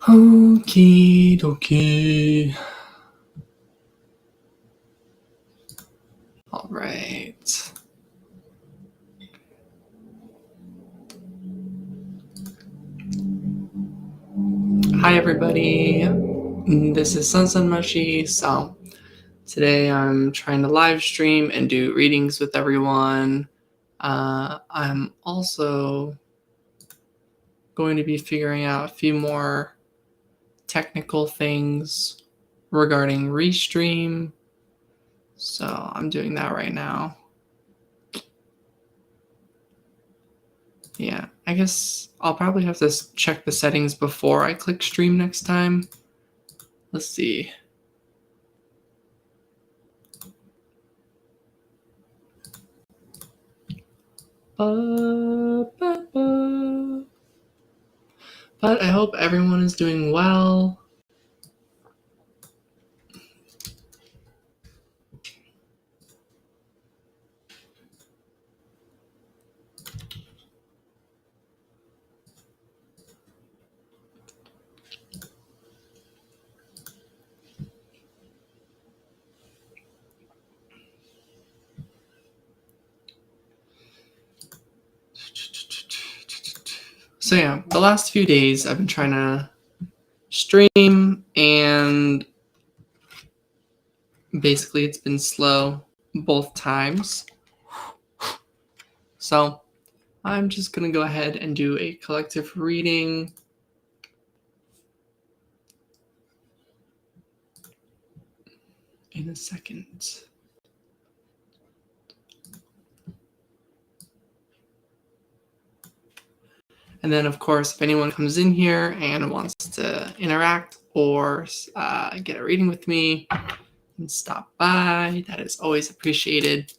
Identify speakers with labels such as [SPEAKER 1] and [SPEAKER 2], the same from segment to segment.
[SPEAKER 1] Okie dokie. All right. Hi, everybody. This is Sonsonmushi. So today I'm trying to live stream and do readings with everyone. I'm also going to be figuring out a few more technical things regarding Restream. So I'm doing that right now. Yeah, I guess I'll probably have to check the settings before I click stream next time. Let's see. But I hope everyone is doing well. So yeah, the last few days I've been trying to stream and basically it's been slow both times. So I'm just going to go ahead and do a collective reading. In a second. And then, of course, if anyone comes in here and wants to interact or get a reading with me, and stop by. That is always appreciated.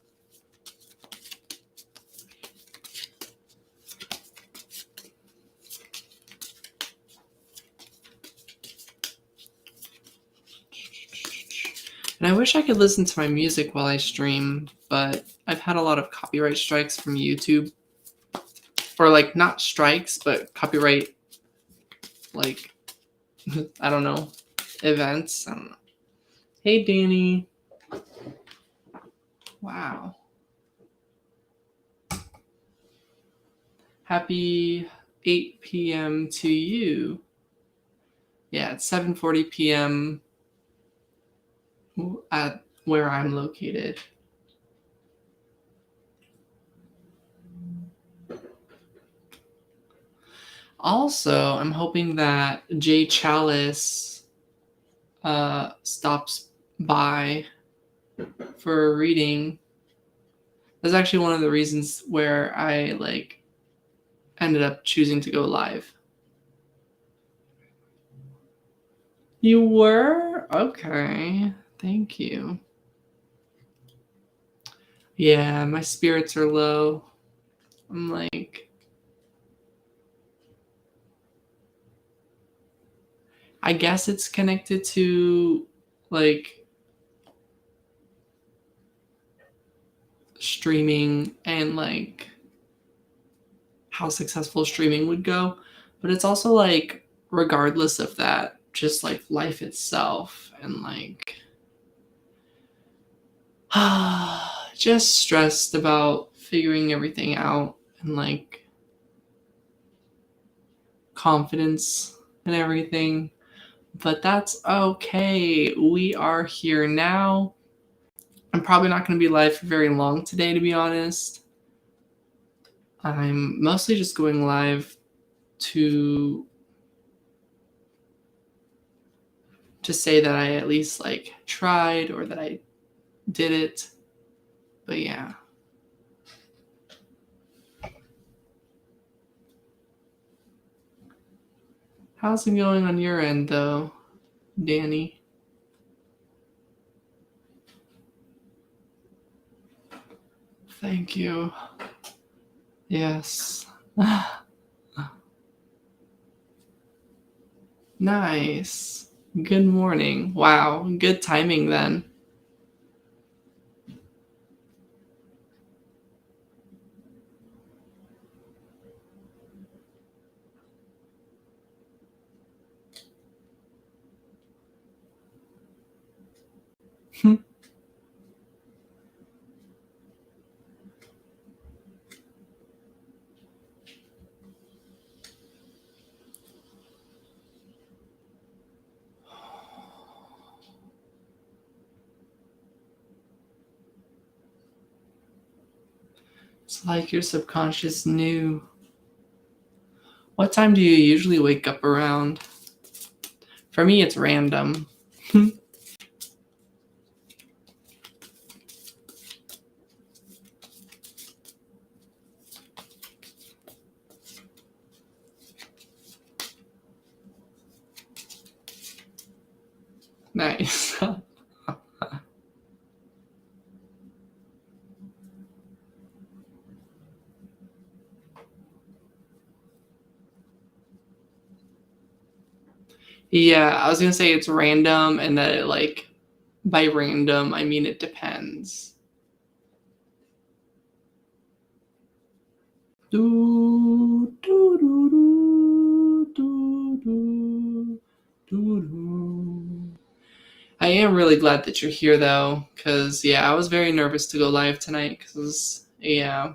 [SPEAKER 1] And I wish I could listen to my music while I stream, but I've had a lot of copyright strikes from YouTube. Or, like, not strikes, but copyright, like, I don't know, events. I don't know. Hey, Danny. Wow. Happy 8 p.m. to you. Yeah, it's 7:40 p.m. at where I'm located. Also, I'm hoping that Jay Chalice stops by for a reading. That's actually one of the reasons where I ended up choosing to go live. You were? Okay. Thank you. Yeah, my spirits are low. I'm like, I guess it's connected to like streaming and like how successful streaming would go, but it's also like regardless of that, just like life itself and like just stressed about figuring everything out and like confidence and everything. But that's okay. We are here now. I'm probably not going to be live for very long today, to be honest. I'm mostly just going live to say that I at least like tried or that I did it. But yeah. How's it going on your end though, Danny? Thank you. Yes. Nice. Good morning. Wow, good timing then. It's like your subconscious knew. What time do you usually wake up around? For me, it's random. Nice. Yeah, I was gonna say it's random, and that it, like, by random, I mean it depends. Do, do, do, do, do, do, do, do. I am really glad that you're here, though, because, yeah, I was very nervous to go live tonight, because, yeah.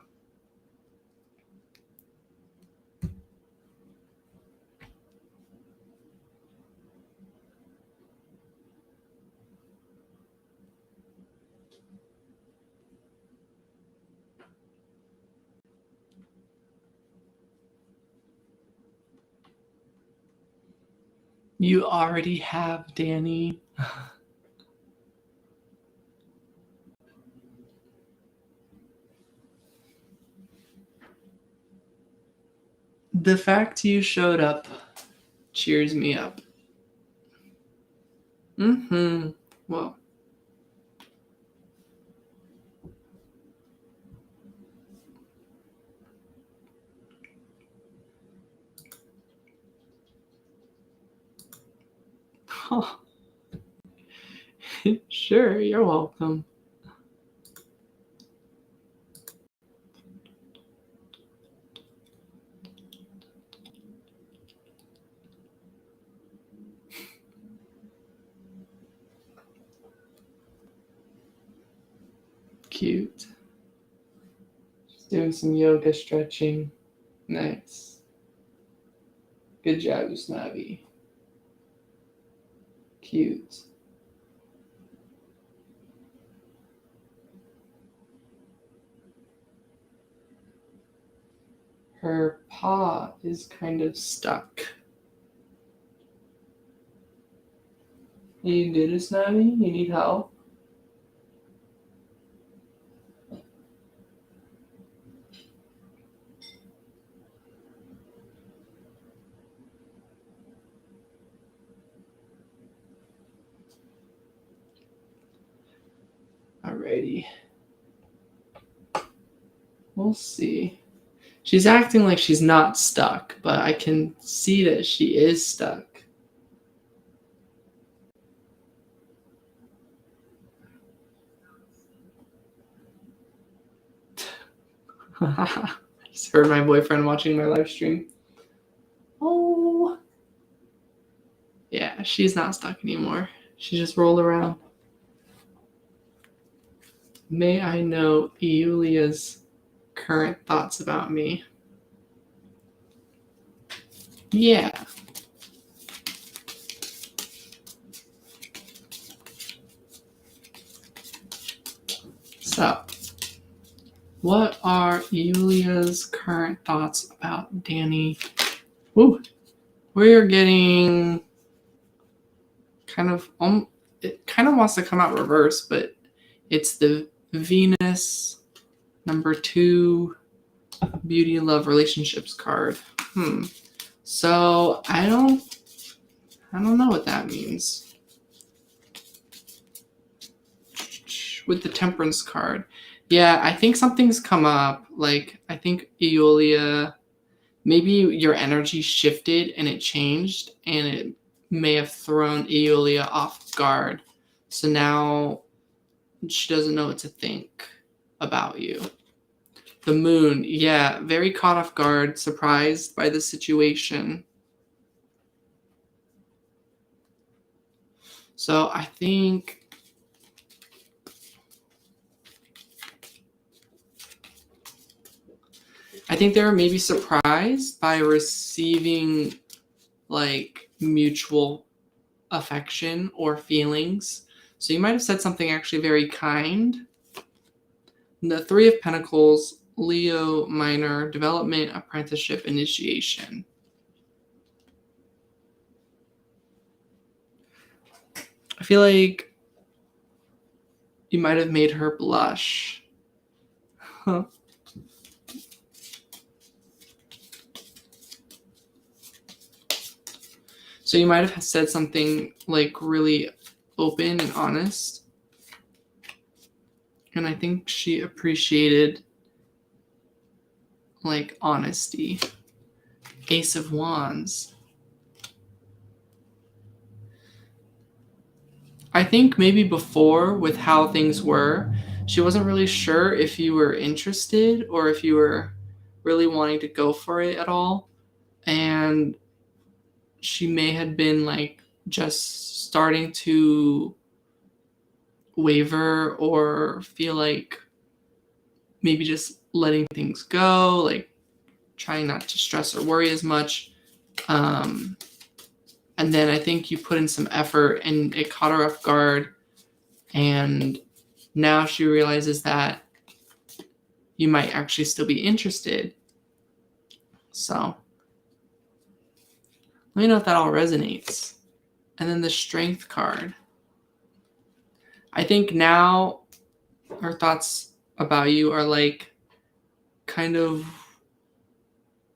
[SPEAKER 1] You already have, Danny. The fact you showed up cheers me up. Mm-hmm. Well, oh, sure, you're welcome. Cute. Just doing some yoga stretching. Nice. Good job, Usnavi. Cute. Her paw is kind of stuck. You good, Usnavi? You need help? Alrighty. We'll see. She's acting like she's not stuck, but I can see that she is stuck. I just heard my boyfriend watching my live stream. Oh. Yeah, she's not stuck anymore. She just rolled around. May I know Yulia's current thoughts about me? Yeah. So, what are Yulia's current thoughts about Danny? Ooh, we're getting kind of it kind of wants to come out reverse, but it's the Venus number 2 beauty, love, relationships card. So I don't know what that means. With the Temperance card, yeah, I think something's come up. Like, I think Eolia, maybe your energy shifted and it changed, and it may have thrown Eolia off guard. So now she doesn't know what to think about you. The Moon, yeah, very caught off guard, surprised by the situation. So I think I think they were maybe surprised by receiving like mutual affection or feelings. So you might have said something actually very kind. The Three of Pentacles, Leo minor, development, apprenticeship, initiation. I feel like you might have made her blush. Huh. So you might have said something like really open and honest. And I think she appreciated like honesty. Ace of Wands. I think maybe before, with how things were, she wasn't really sure if you were interested or if you were really wanting to go for it at all. And she may have been like just starting to waver or feel like maybe just letting things go, like trying not to stress or worry as much. And then I think you put in some effort and it caught her off guard. And now she realizes that you might actually still be interested. So let me know if that all resonates. And then the Strength card. I think now her thoughts about you are like kind of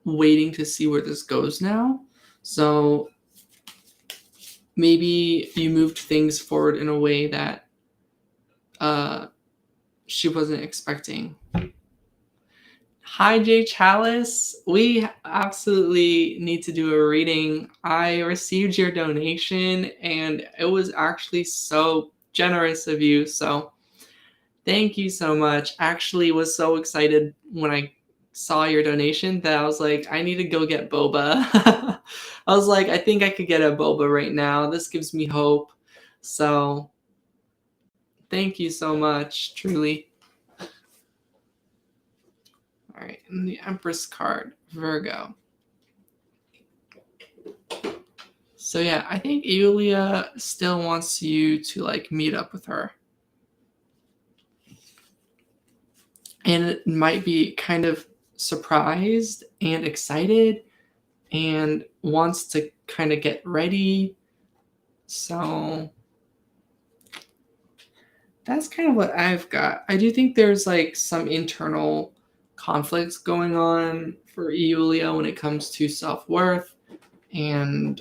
[SPEAKER 1] waiting to see where this goes now. So maybe you moved things forward in a way that she wasn't expecting. Hi, Jay Chalice. We absolutely need to do a reading. I received your donation and it was actually so generous of you. So thank you so much. Actually was so excited when I saw your donation that I was like, I need to go get boba. I was like, I think I could get a boba right now. This gives me hope. So thank you so much, truly. All right, and the Empress card, Virgo. So yeah, I think Yulia still wants you to like meet up with her. And it might be kind of surprised and excited and wants to kind of get ready. So that's kind of what I've got. I do think there's like some internal conflicts going on for Yulia when it comes to self-worth and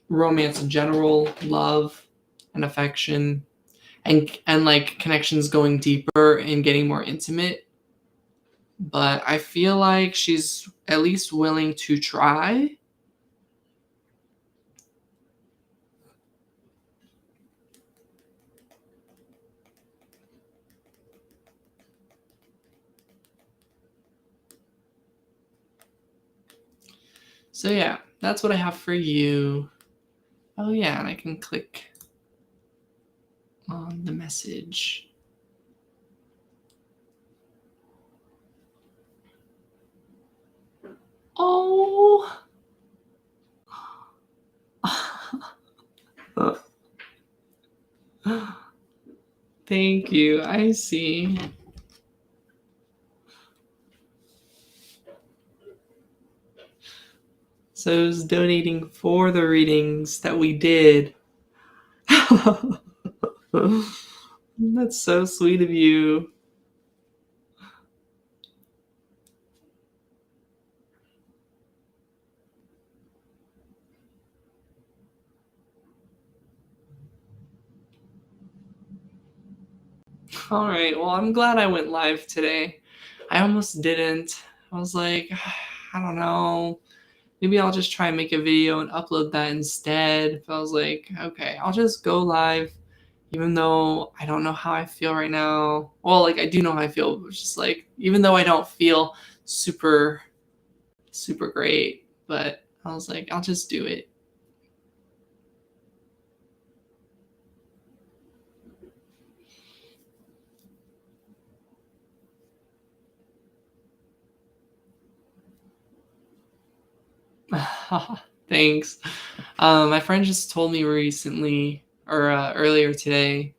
[SPEAKER 1] romance in general, love and affection, and like connections going deeper and getting more intimate. But I feel like she's at least willing to try. So yeah, that's what I have for you. Oh yeah, and I can click on the message. Oh. Thank you. I see. So it was donating for the readings that we did. That's so sweet of you. All right. Well, I'm glad I went live today. I almost didn't. I was like, I don't know. Maybe I'll just try and make a video and upload that instead. But I was like, okay, I'll just go live, even though I don't know how I feel right now. Well, like I do know how I feel, but it's just like, even though I don't feel super, super great, but I was like, I'll just do it. Thanks. My friend just told me recently, or earlier today,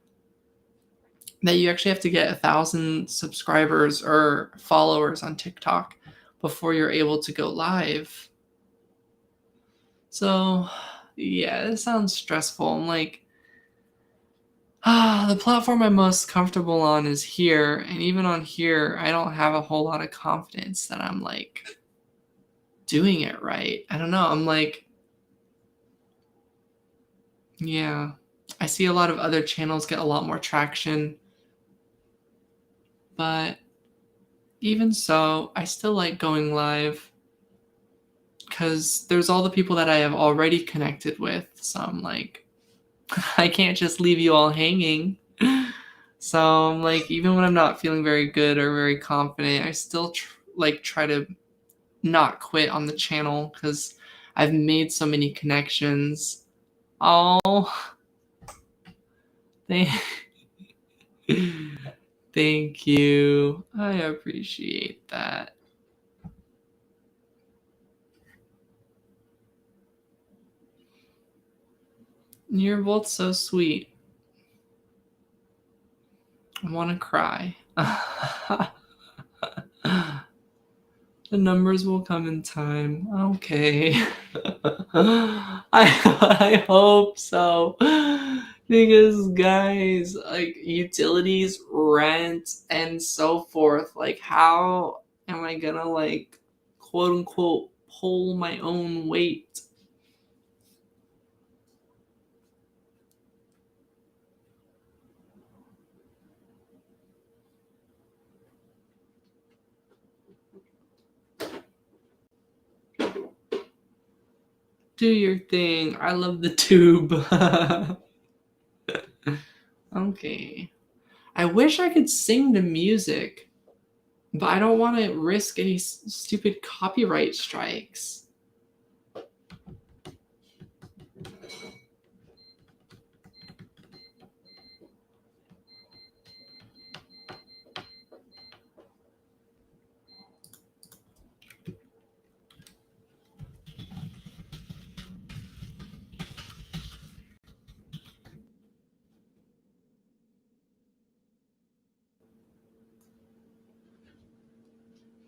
[SPEAKER 1] that you actually have to get 1,000 subscribers or followers on TikTok before you're able to go live. So, yeah, it sounds stressful. I'm like, the platform I'm most comfortable on is here, and even on here, I don't have a whole lot of confidence that I'm like doing it right. I don't know. I'm like, yeah, I see a lot of other channels get a lot more traction, but even so, I still like going live because there's all the people that I have already connected with. So I'm like, I can't just leave you all hanging. So I'm like, even when I'm not feeling very good or very confident, I still try to not quit on the channel because I've made so many connections. Oh, thank, thank you. I appreciate that. You're both so sweet. I want to cry. The numbers will come in time. Okay. I hope so. Because guys, like utilities, rent, and so forth, like how am I gonna like quote unquote pull my own weight? Do your thing. I love the tube. Okay. I wish I could sing to music, but I don't want to risk any stupid copyright strikes.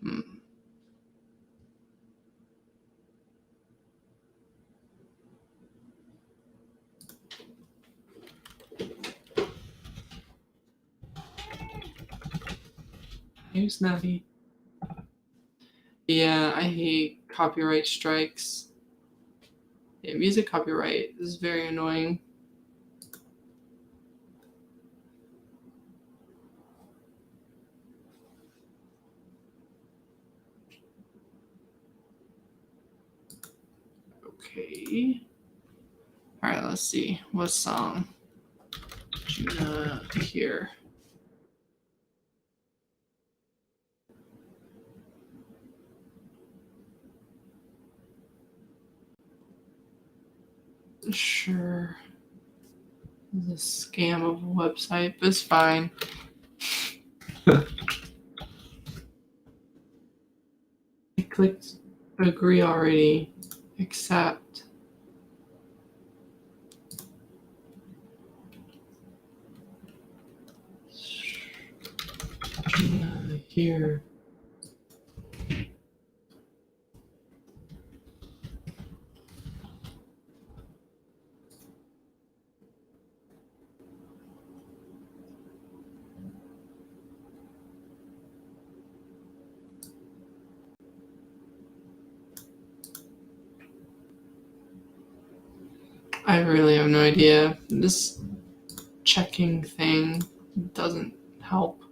[SPEAKER 1] Hmm. Hey, Snappy. Yeah, I hate copyright strikes. Yeah, music copyright is very annoying. Okay. Alright, let's see. What song? Gina here. Sure. The scam of a website, but it's fine. I clicked agree already. Accept. Gina here. I really have no idea. This checking thing doesn't help.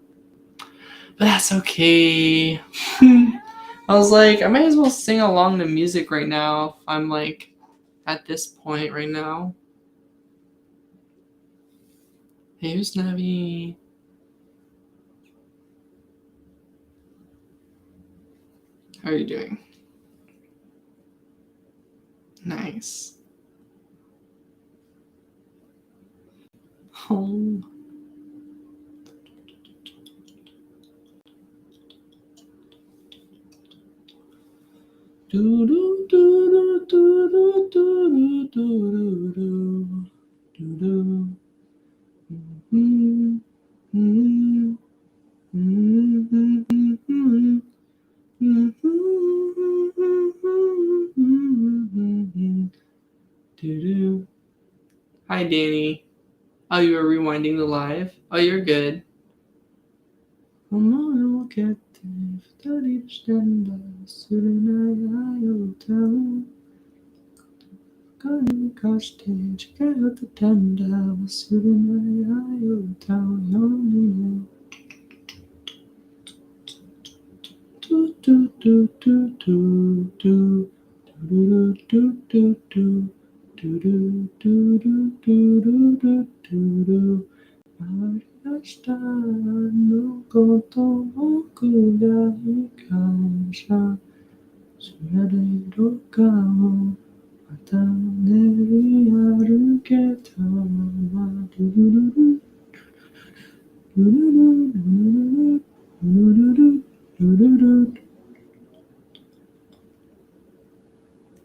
[SPEAKER 1] But that's okay. I was like, I might as well sing along to music right now if I'm like at this point right now. Hey, who's Navi? How are you doing? Nice. Home. Do, do, do, do, do. Hi, Danny. Oh, you were rewinding the live? Oh, you're good.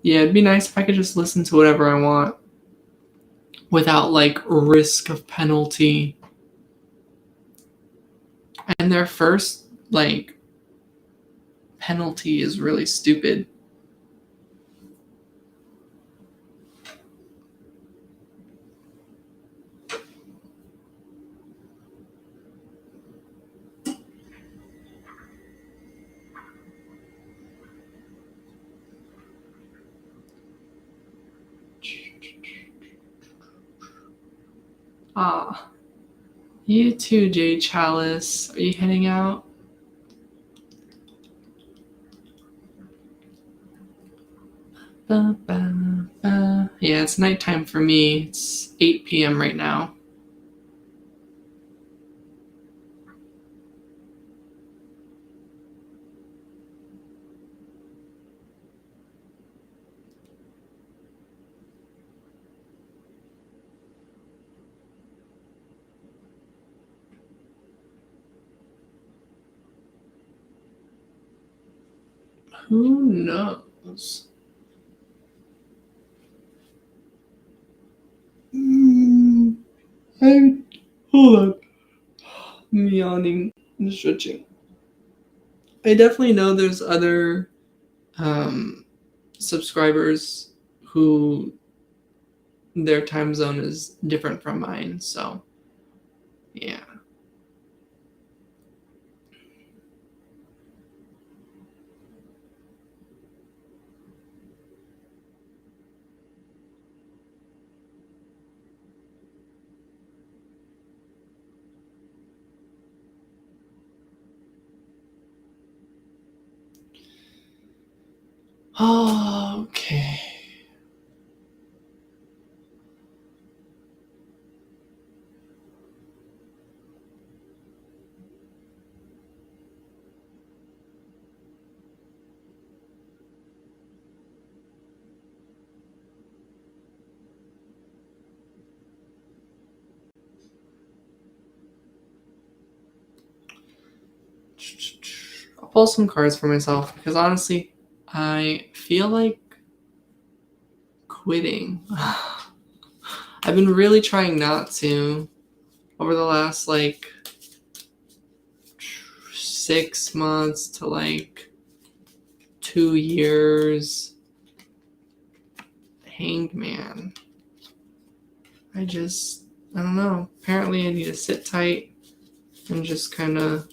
[SPEAKER 1] Yeah, it'd be nice if I could just listen to whatever I want without like risk of penalty. And their first like penalty is really stupid. Ah, you too, Jay Chalice. Are you heading out? Yeah, it's nighttime for me. It's 8 p.m. right now. Who knows? Hold on. I'm yawning and stretching. I definitely know there's other um, subscribers who their time zone is different from mine. So, yeah. Okay. I'll pull some cards for myself because honestly, I feel like quitting. I've been really trying not to over the last like 6 months to like 2 years. Hanged man. I don't know. Apparently, I need to sit tight and just kind of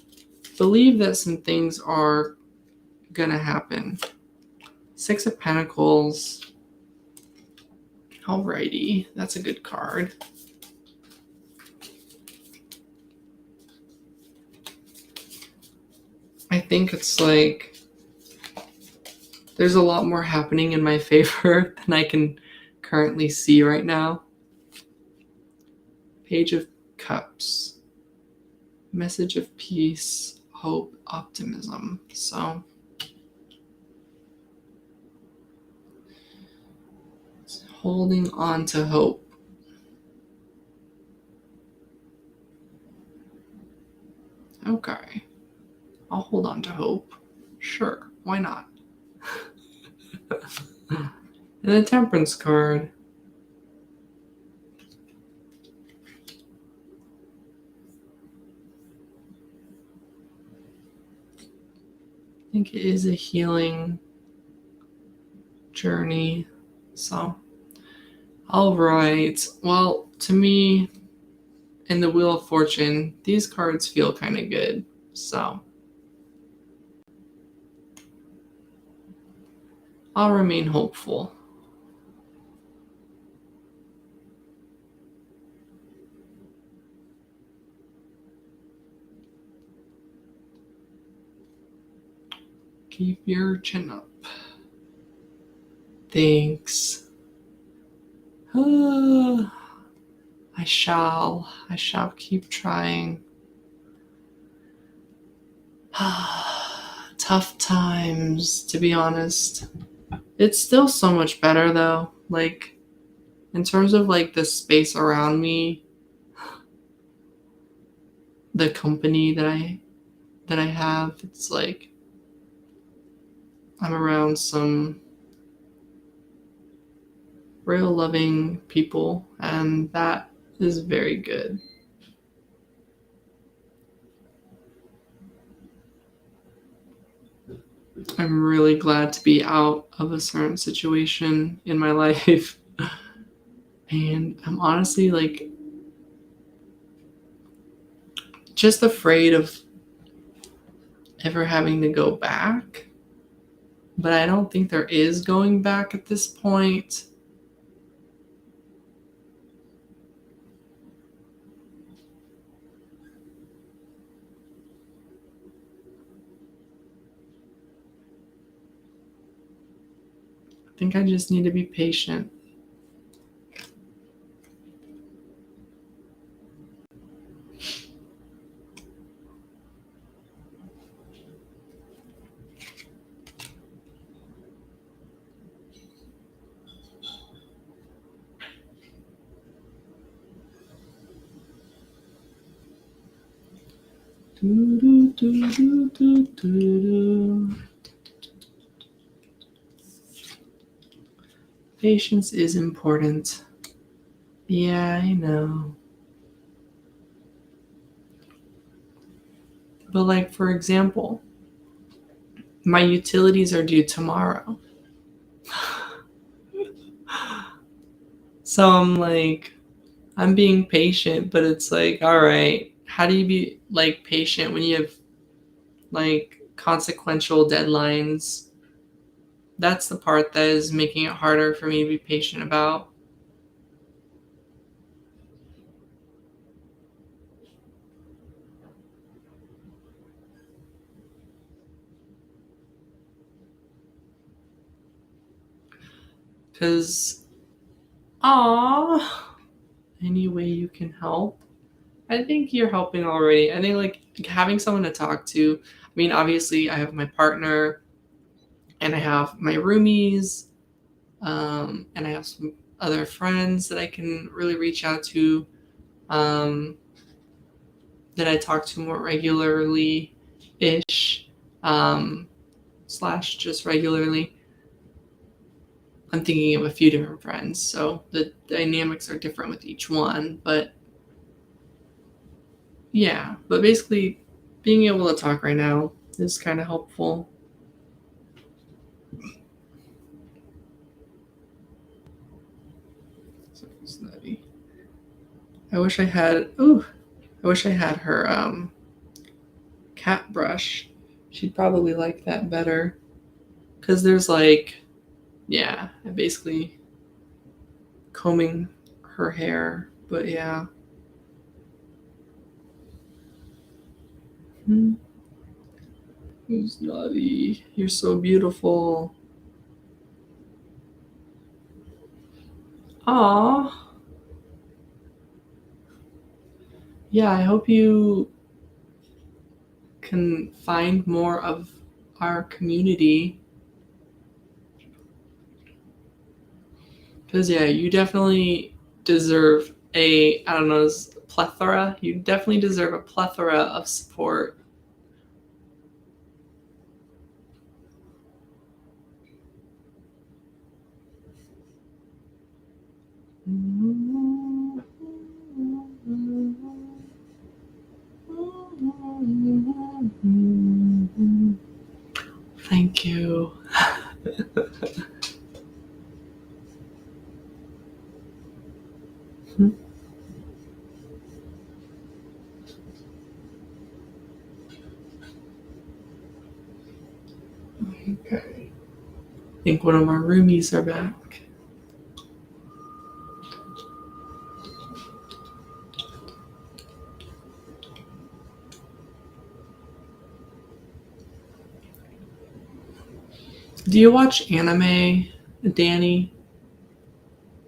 [SPEAKER 1] believe that some things are gonna happen. 6 of Pentacles. Alrighty, that's a good card. I think it's like there's a lot more happening in my favor than I can currently see right now. Page of Cups. Message of peace, hope, optimism. So holding on to hope. Okay. I'll hold on to hope. Sure, why not? And the Temperance card. think it is a healing journey. So, all right. Well, to me, in the Wheel of Fortune, these cards feel kind of good. So, I'll remain hopeful. Keep your chin up. Thanks. I shall keep trying. Tough times, to be honest. It's still so much better though. Like, in terms of like the space around me, the company that I have, it's like I'm around some real loving people, and that is very good. I'm really glad to be out of a certain situation in my life. And I'm honestly like just afraid of ever having to go back. But I don't think there is going back at this point. I think I just need to be patient. Patience is important. Yeah, I know. But like, for example, my utilities are due tomorrow. So I'm like, I'm being patient, but it's like, all right, how do you be like patient when you have like consequential deadlines? That's the part that is making it harder for me to be patient about. Because, aw, any way you can help. I think you're helping already. I think like having someone to talk to. I mean, obviously, I have my partner and I have my roomies, and I have some other friends that I can really reach out to, um, that I talk to more regularly ish, slash just regularly. I'm thinking of a few different friends, so the dynamics are different with each one, but yeah, but basically being able to talk right now is kind of helpful. So snotty. I wish I had. Ooh, I wish I had her cat brush. She'd probably like that better. Cause there's like, yeah, basically combing her hair. But yeah. Who's naughty? You're so beautiful. Aw. Yeah, I hope you can find more of our community. Because, yeah, you definitely deserve I don't know, plethora. You definitely deserve a plethora of support. Thank you. Okay. I think one of our roomies are back. Do you watch anime, Danny?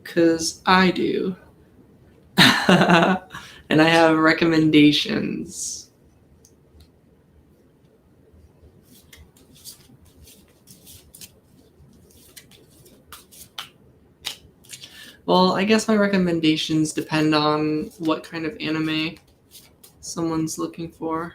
[SPEAKER 1] Because I do. And I have recommendations. Well, I guess my recommendations depend on what kind of anime someone's looking for.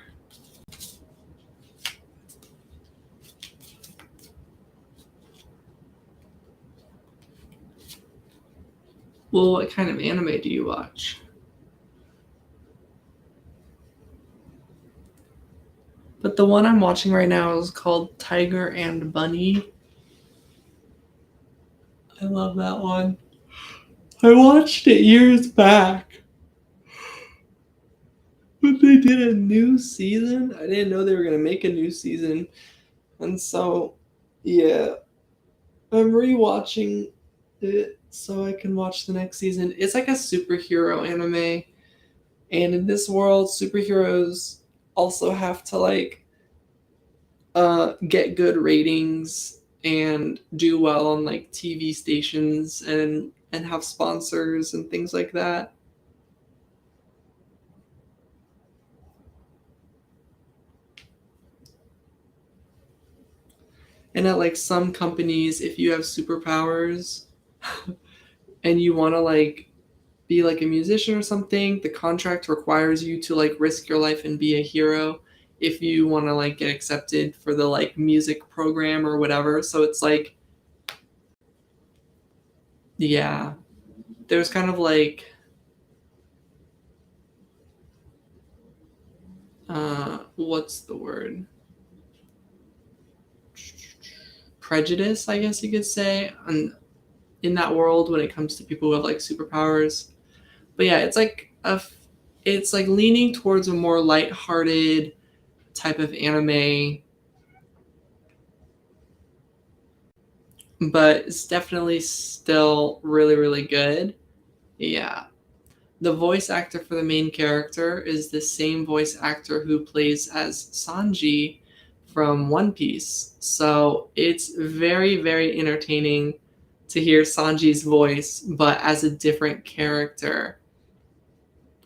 [SPEAKER 1] Well, what kind of anime do you watch? But the one I'm watching right now is called Tiger and Bunny. I love that one. I watched it years back. But they did a new season. I didn't know they were going to make a new season. And so, yeah, I'm rewatching it so I can watch the next season. It's like a superhero anime. And in this world, superheroes also have to like get good ratings and do well on like TV stations and have sponsors and things like that. And at like some companies, if you have superpowers and you want to like be like a musician or something, the contract requires you to like risk your life and be a hero if you want to like get accepted for the like music program or whatever. So it's like, yeah, there's kind of like what's the word, prejudice, I guess you could say, in that world when it comes to people who have like superpowers. But yeah, it's like leaning towards a more lighthearted type of anime, but it's definitely still really really good. Yeah. The voice actor for the main character is the same voice actor who plays as Sanji from One Piece. So it's very, very entertaining to hear Sanji's voice, but as a different character,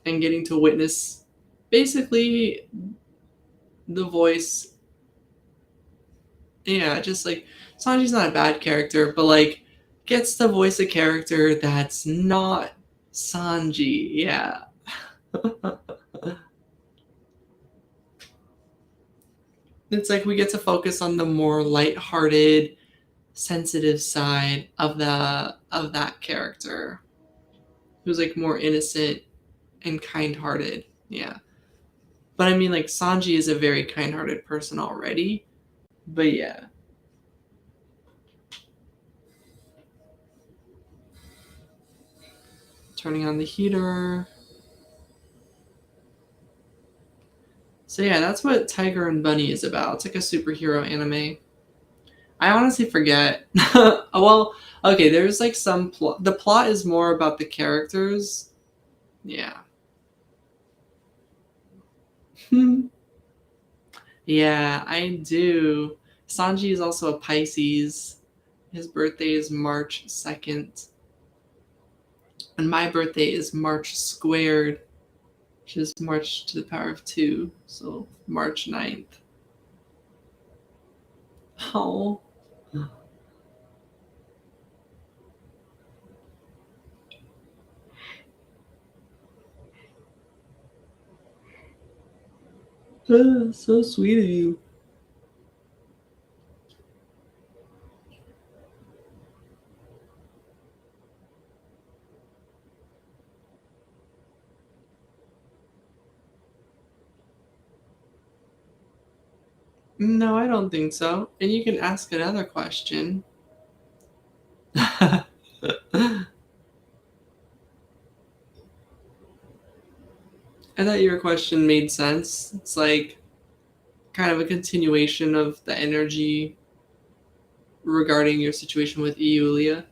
[SPEAKER 1] and getting to witness basically the voice. Yeah, just like Sanji's not a bad character, but like gets to voice a character that's not Sanji. Yeah. It's like we get to focus on the more lighthearted, sensitive side of that character, who's like more innocent and kind-hearted. Yeah, but I mean, like Sanji is a very kind-hearted person already. But yeah, turning on the heater. So yeah, that's what Tiger and Bunny is about. It's like a superhero anime. I honestly forget. Well, okay, there's like some plot. The plot is more about the characters. Yeah. Yeah, I do. Sanji is also a Pisces. His birthday is March 2nd. And my birthday is March squared, which is March to the power of 2. So March 9th. Oh. So sweet of you. No, I don't think so. And you can ask another question. I thought your question made sense. It's like kind of a continuation of the energy regarding your situation with Iulia.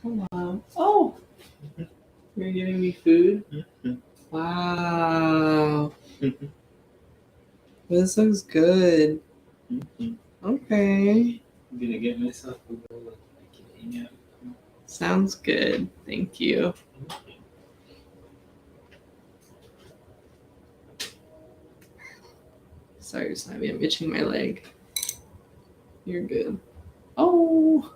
[SPEAKER 1] Hello. Oh, you're giving me food? Wow. This looks good. Okay.
[SPEAKER 2] I'm gonna get myself a bowl of macadamia.
[SPEAKER 1] Sounds good. Thank you. Sorry, Snivy, I'm itching my leg. You're good. Oh.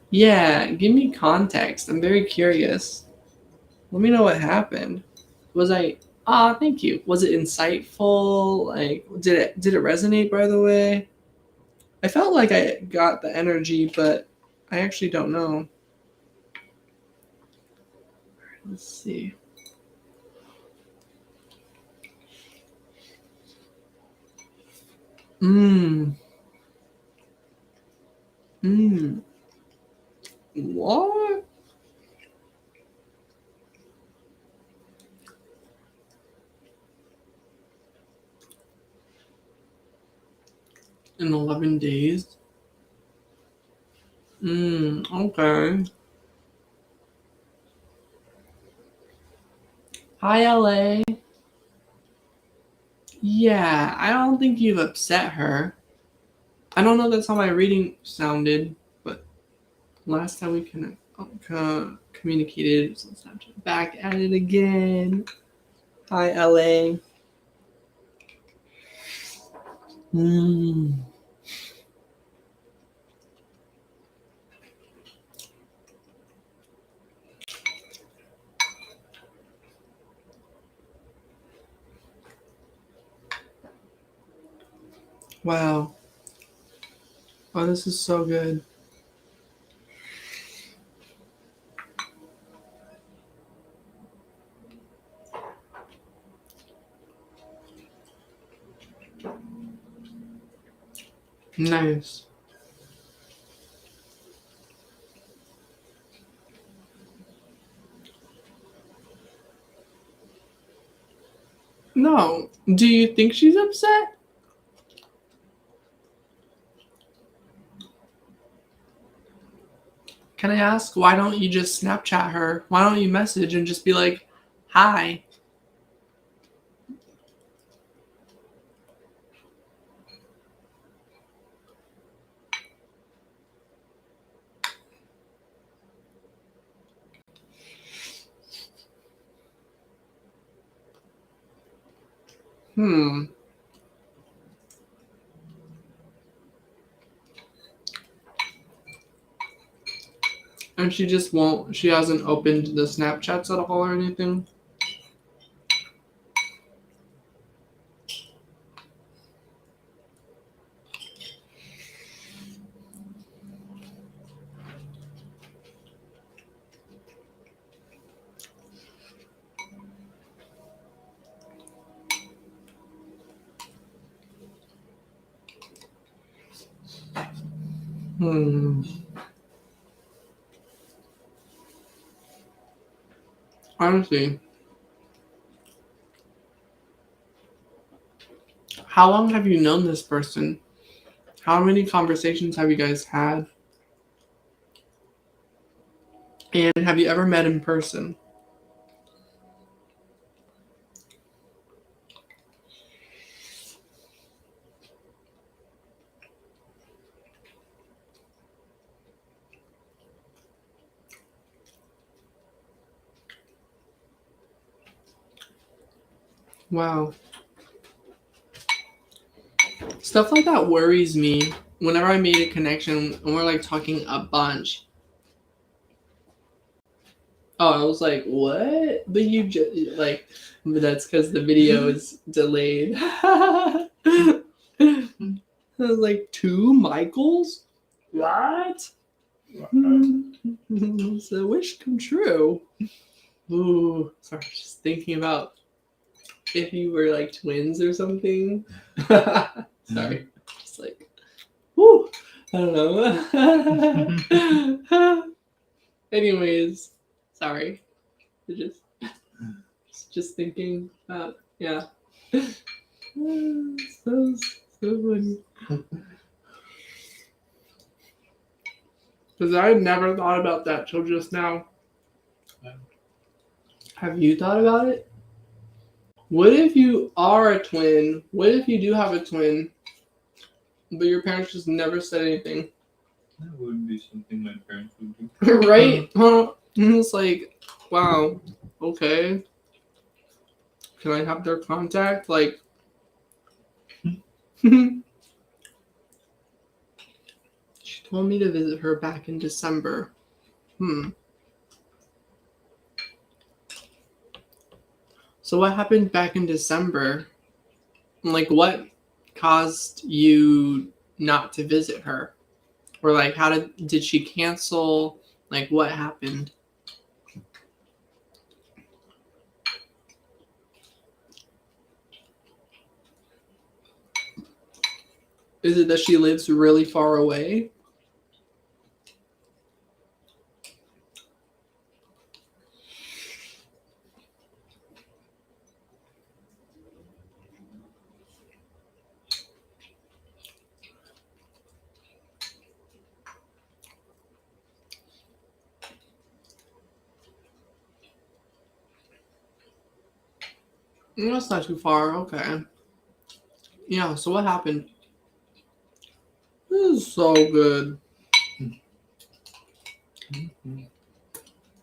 [SPEAKER 1] Yeah, give me context. I'm very curious. Let me know what happened. Was I thank you. Was it insightful? Like did it resonate, by the way? I felt like I got the energy, but I actually don't know. Let's see. What? In 11 days? Okay. Hi, LA. Yeah, I don't think you've upset her. I don't know if that's how my reading sounded, but last time we communicated was on Snapchat. Back at it again. Hi, LA. Wow. Oh, this is so good. Nice. No. Do you think she's upset? Can I ask, why don't you just Snapchat her? Why don't you message and just be like, hi? And she just won't, she hasn't opened the Snapchats at all or anything? Honestly, how long have you known this person? How many conversations have you guys had? And have you ever met in person? Wow. Stuff like that worries me. Whenever I made a connection and we're like talking a bunch. Oh, I was like, what? But you just like, but that's because the video is delayed. I was like, 2 Michaels? What? It's a wish come true. Ooh, sorry, just thinking about if you were like twins or something. Sorry, just like, whoo, I don't know. Anyways, sorry. Just thinking about, yeah. So funny. Because I had never thought about that till just now. Have you thought about it? What if you are a twin? What if you do have a twin, but your parents just never said anything?
[SPEAKER 2] That would be something my parents would do.
[SPEAKER 1] Right? It's like, wow, okay. Can I have their contact? Like, she told me to visit her back in December. So what happened back in December? Like, what caused you not to visit her? Or like, how did she cancel? Like, what happened? Is it that she lives really far away? That's not too far. Okay. Yeah, so what happened? This is so good.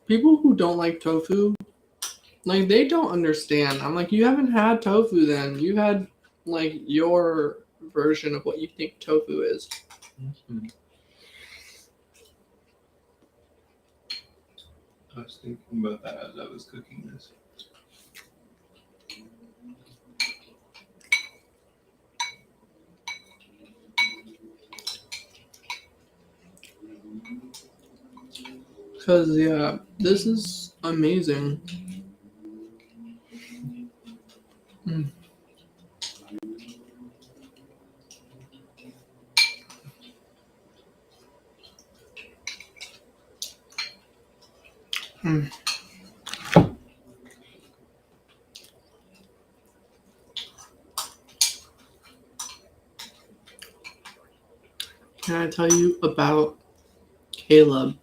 [SPEAKER 1] People who don't like tofu, like, they don't understand. I'm like, you haven't had tofu then. You had, like, your version of what you think tofu is.
[SPEAKER 2] I was thinking about that as I was cooking this.
[SPEAKER 1] Because, yeah, this is amazing. Can I tell you about Caleb?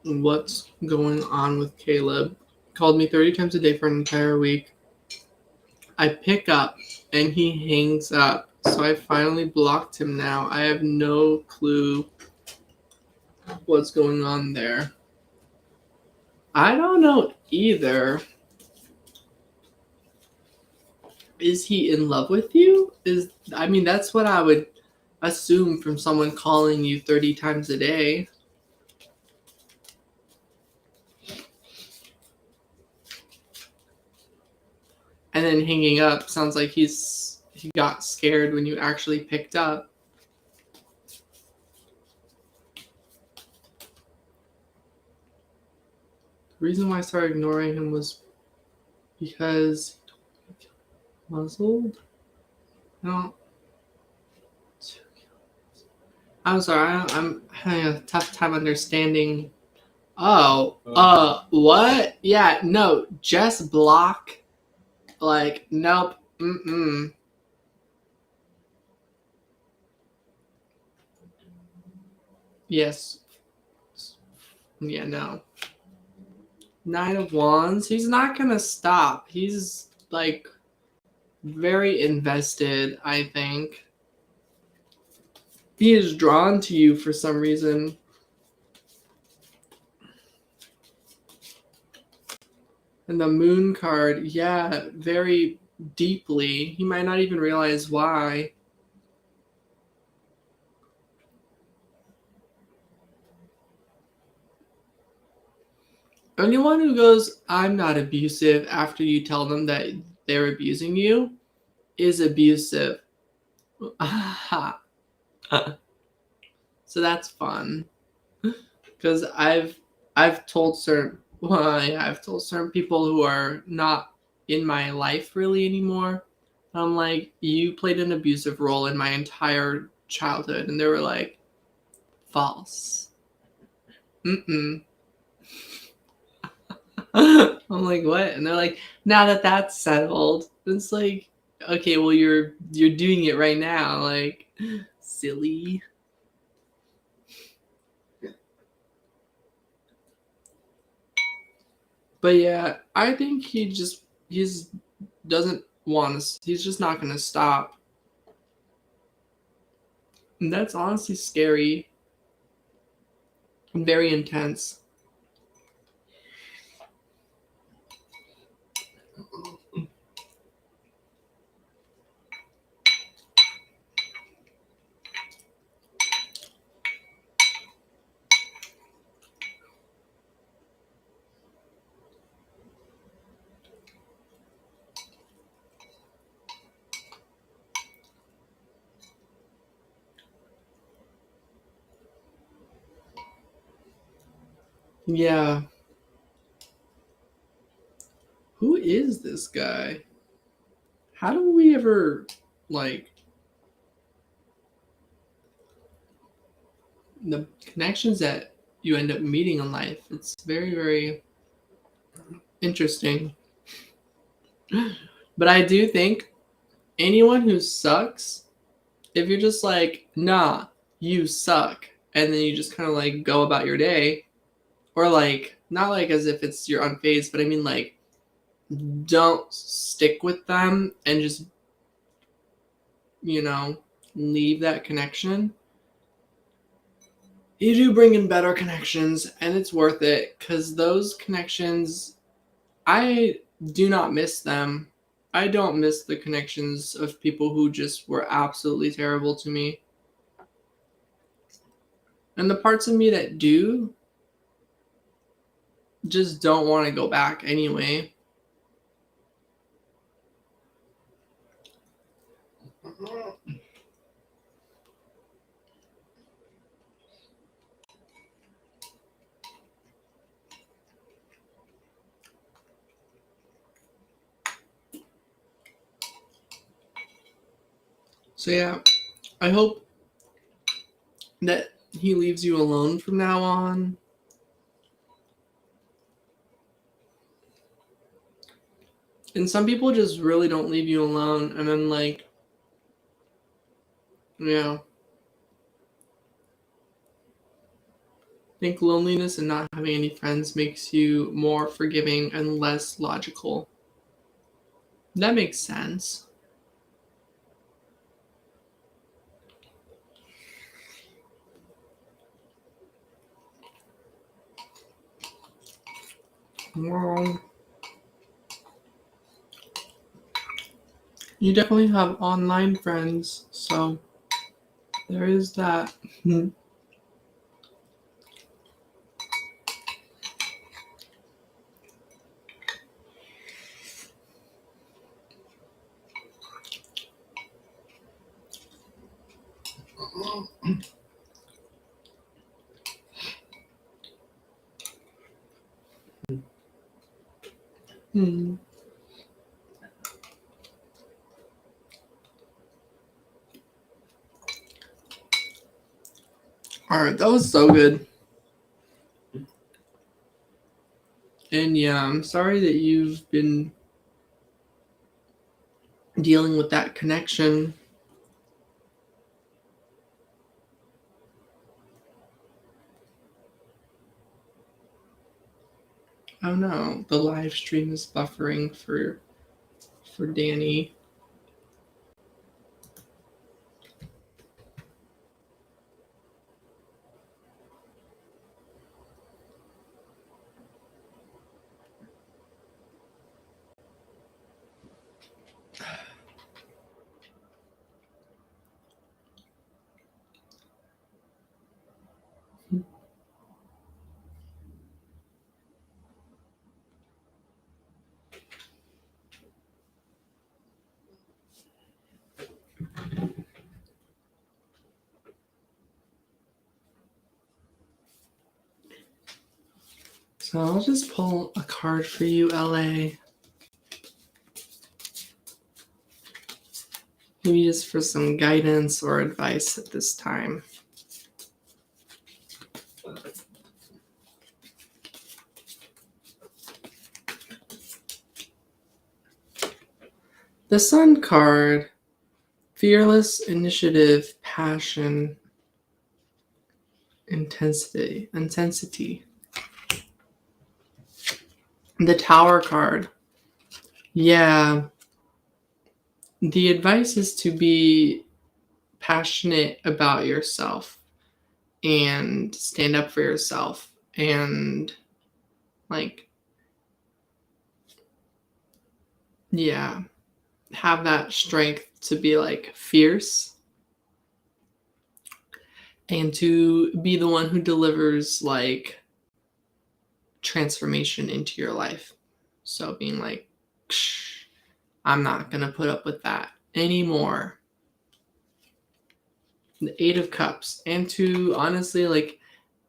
[SPEAKER 1] What's going on with Caleb? Called me 30 times a day for an entire week. I pick up and he hangs up. So I finally blocked him now. I have no clue what's going on there. I don't know either. Is he in love with you? That's what I would assume from someone calling you 30 times a day. And then hanging up sounds like he got scared when you actually picked up. The reason why I started ignoring him was because he muzzled. No, I'm sorry. I'm having a tough time understanding. Oh, what? Yeah, no, just block. Like, nope. Yes. Yeah, no. 9 of Wands. He's not gonna stop. He's like very invested, I think. He is drawn to you for some reason. And the Moon card, yeah, very deeply. He might not even realize why. Anyone who goes, I'm not abusive after you tell them that they're abusing you is abusive. So that's fun. because I've told certain I've told certain people who are not in my life really anymore. I'm like, you played an abusive role in my entire childhood, and they were like, false. Mm-mm. I'm like, what? And they're like, now that that's settled, it's like, okay, well, you're doing it right now, like, silly. But yeah, I think he's doesn't want to. He's just not gonna stop. And that's honestly scary and very intense. Yeah. Who is this guy? How do we ever like the connections that you end up meeting in life? It's very, very interesting. But I do think anyone who sucks, if you're just like, nah, you suck, and then you just kind of like go about your day, or like, not like as if it's you're unfazed, but I mean like, don't stick with them and just, you know, leave that connection. You do bring in better connections, and it's worth it because those connections, I do not miss them. I don't miss the connections of people who just were absolutely terrible to me. And the parts of me that do just don't want to go back anyway. So yeah, I hope that he leaves you alone from now on. And some people just really don't leave you alone, and then like, yeah, I think loneliness and not having any friends makes you more forgiving and less logical. That makes sense. Well, you definitely have online friends, so there is that. Hmm. All right, that was so good. And yeah, I'm sorry that you've been dealing with that connection. Oh no, the live stream is buffering for Danny. So I'll just pull a card for you, LA. Maybe just for some guidance or advice at this time. The Sun card, fearless, initiative, passion, intensity. The Tower card. Yeah. The advice is to be passionate about yourself and stand up for yourself and have that strength to be fierce and to be the one who delivers transformation into your life. So being like, I'm not going to put up with that anymore. The Eight of Cups. And to honestly,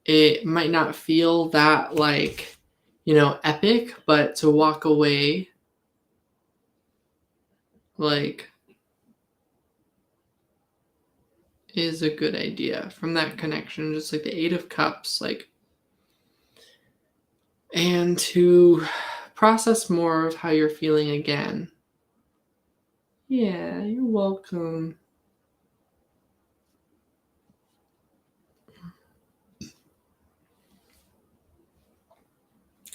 [SPEAKER 1] it might not feel that epic, but to walk away is a good idea from that connection. Just the Eight of Cups, and to process more of how you're feeling again. Yeah, you're welcome.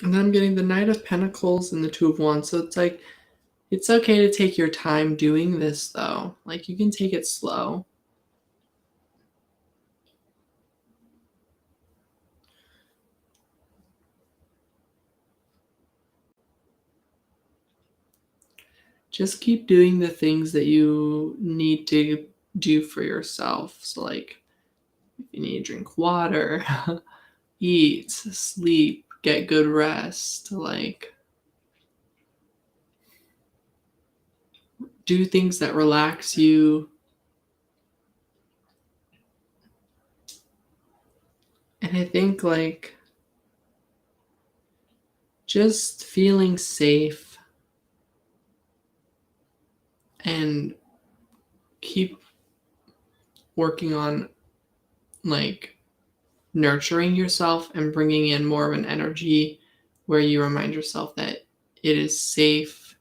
[SPEAKER 1] And then I'm getting the Knight of Pentacles and the Two of Wands. So it's okay to take your time doing this, though. You can take it slow. Just keep doing the things that you need to do for yourself. So, if you need to drink water, eat, sleep, get good rest, do things that relax you. And I think just feeling safe and keep working on nurturing yourself and bringing in more of an energy where you remind yourself that it is safe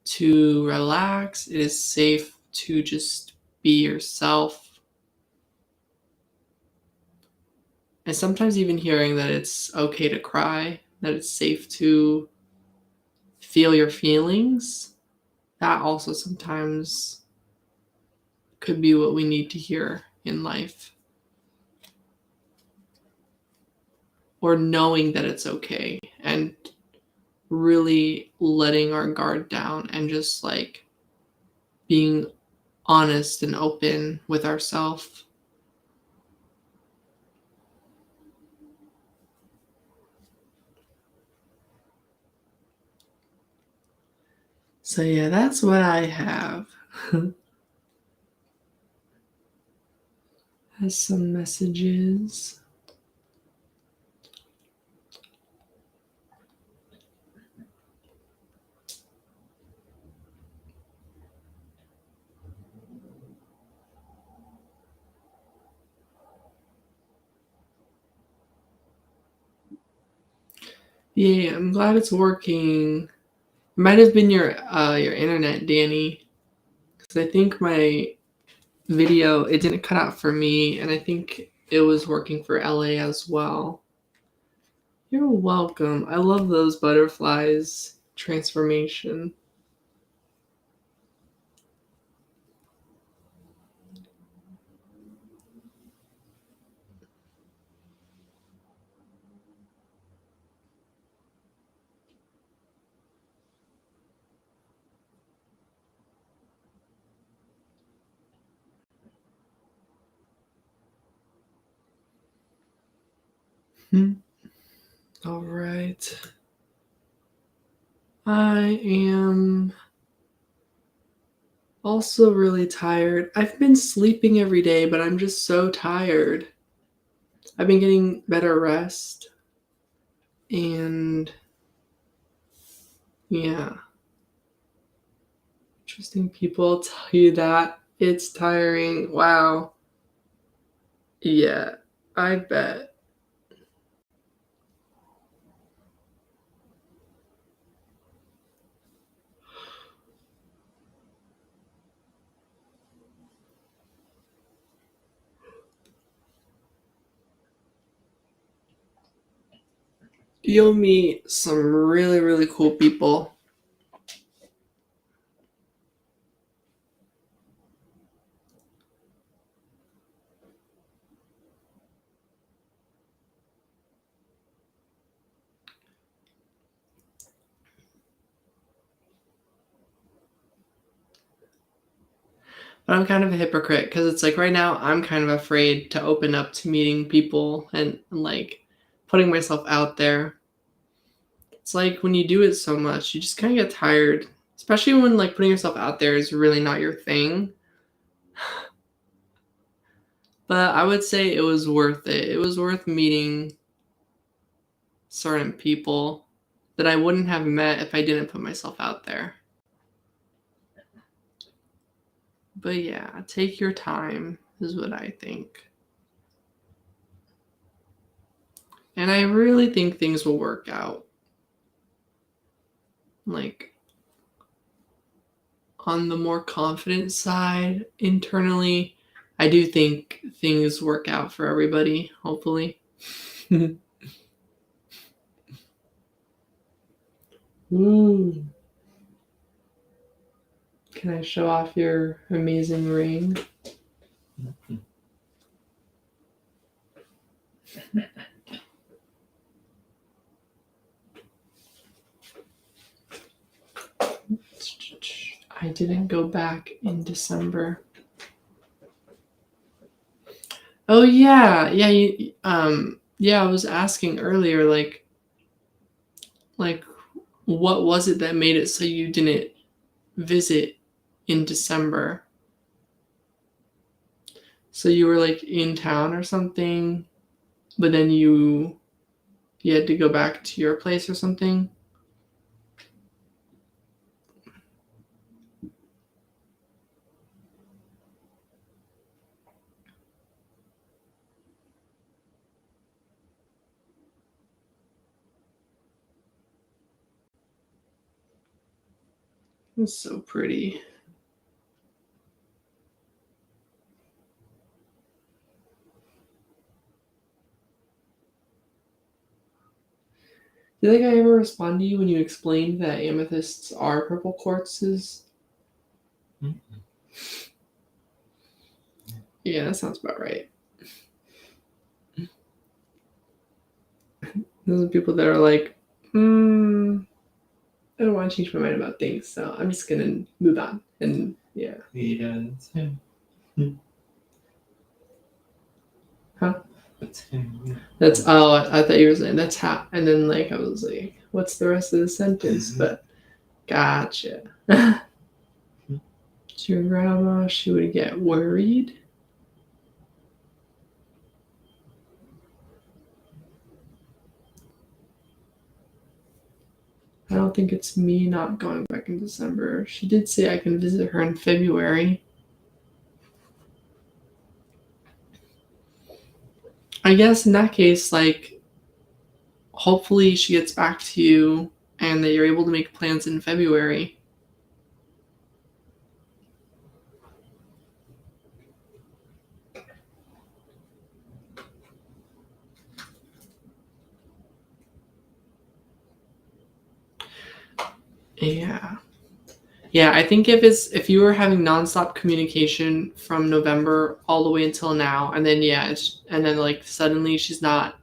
[SPEAKER 1] to relax. It is safe to just be yourself. And sometimes even hearing that it's okay to cry, that it's safe to feel your feelings, that also sometimes could be what we need to hear in life. Or knowing that it's okay and really letting our guard down and just being honest and open with ourselves. So yeah, that's what I have. Has some messages. Yeah, I'm glad it's working. It might have been your internet, Danny, because I think my video, it didn't cut out for me, and I think it was working for LA as well. You're welcome. I love those butterflies transformation. All right. I am also really tired. I've been sleeping every day, but I'm just so tired. I've been getting better rest. And yeah, interesting people tell you that it's tiring. Wow. Yeah, I bet. You'll meet some really, really cool people. But I'm kind of a hypocrite because it's like right now I'm kind of afraid to open up to meeting people and like putting myself out there. It's like when you do it so much, you just kind of get tired, especially when like putting yourself out there is really not your thing. But I would say it was worth it. It was worth meeting certain people that I wouldn't have met if I didn't put myself out there. But yeah, take your time is what I think. And I really think things will work out. Like on the more confident side, internally, I do think things work out for everybody, hopefully. Ooh. Can I show off your amazing ring? I didn't go back in December. Oh yeah, yeah, I was asking earlier like what was it that made it so you didn't visit in December? So you were like in town or something, but then you had to go back to your place or something? It's so pretty. Did that guy ever respond to you when you explained that amethysts are purple quartzes?
[SPEAKER 2] Mm-mm.
[SPEAKER 1] Yeah, that sounds about right. Those are people that are like, I don't want to change my mind about things, so I'm just gonna move on. And yeah.
[SPEAKER 2] Yeah, that's him.
[SPEAKER 1] Huh?
[SPEAKER 2] That's him. Yeah.
[SPEAKER 1] That's I thought you were saying that's how, and then like I was like, what's the rest of the sentence? But gotcha. To your grandma, she would get worried. I don't think it's me not going back in December. She did say I can visit her in February. I guess in that case, like, hopefully she gets back to you and that you're able to make plans in February. Yeah. Yeah, I think if you were having nonstop communication from November all the way until now, and then and then like suddenly she's not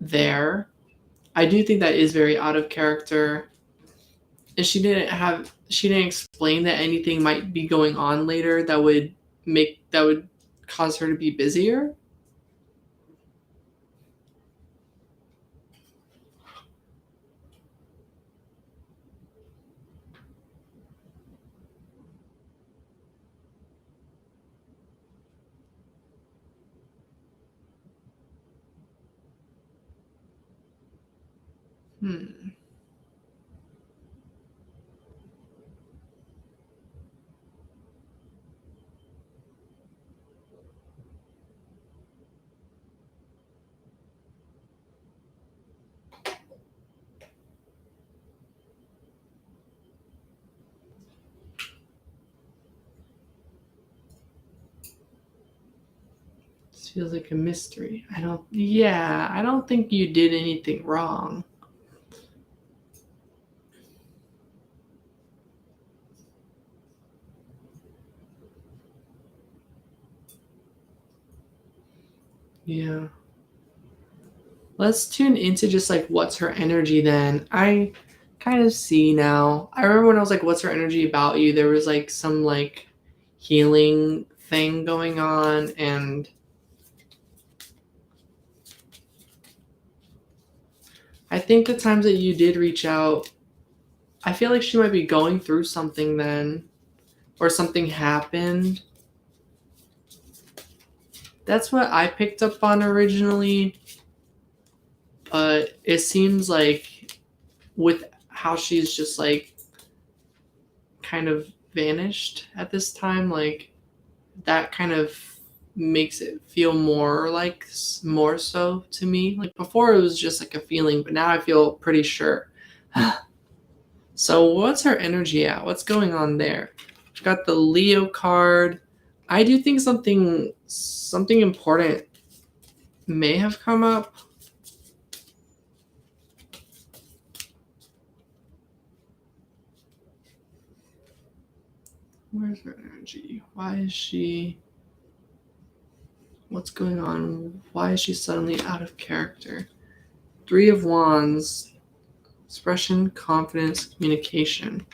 [SPEAKER 1] there, I do think that is very out of character. And she didn't explain that anything might be going on later that would cause her to be busier. This feels like a mystery. I don't think you did anything wrong. Yeah. Let's tune into just like what's her energy then. I kind of see now. I remember when I was like, what's her energy about you? There was like some like healing thing going on, and I think the times that you did reach out, I feel like she might be going through something then, or something happened. That's what I picked up on originally, but it seems like with how she's just like kind of vanished at this time, like that kind of makes it feel more so to me. Like before it was just like a feeling, but now I feel pretty sure. So what's her energy at? What's going on there? We've got the Leo card. I do think something important may have come up. Where's her energy? Why is she... What's going on? Why is she suddenly out of character? 3 of Wands. Expression, confidence, communication.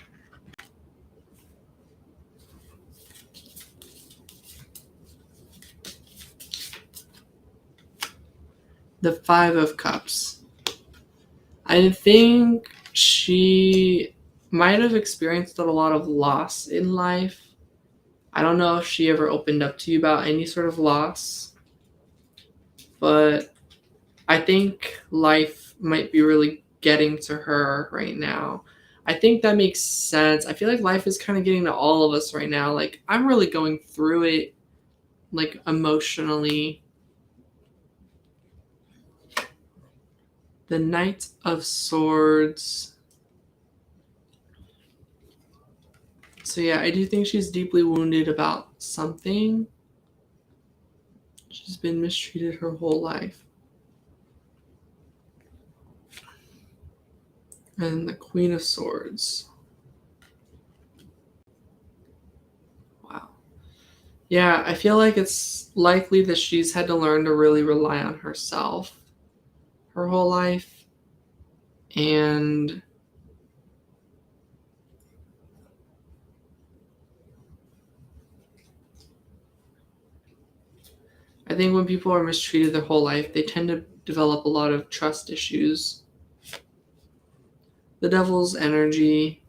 [SPEAKER 1] The 5 of Cups. I think she might have experienced a lot of loss in life. I don't know if she ever opened up to you about any sort of loss, but I think life might be really getting to her right now. I think that makes sense. I feel like life is kind of getting to all of us right now. Like, I'm really going through it, like, emotionally. The Knight of Swords. So yeah, I do think she's deeply wounded about something. She's been mistreated her whole life. And the Queen of Swords. Wow. Yeah, I feel like it's likely that she's had to learn to really rely on herself her whole life. And I think when people are mistreated their whole life, they tend to develop a lot of trust issues. The Devil's energy.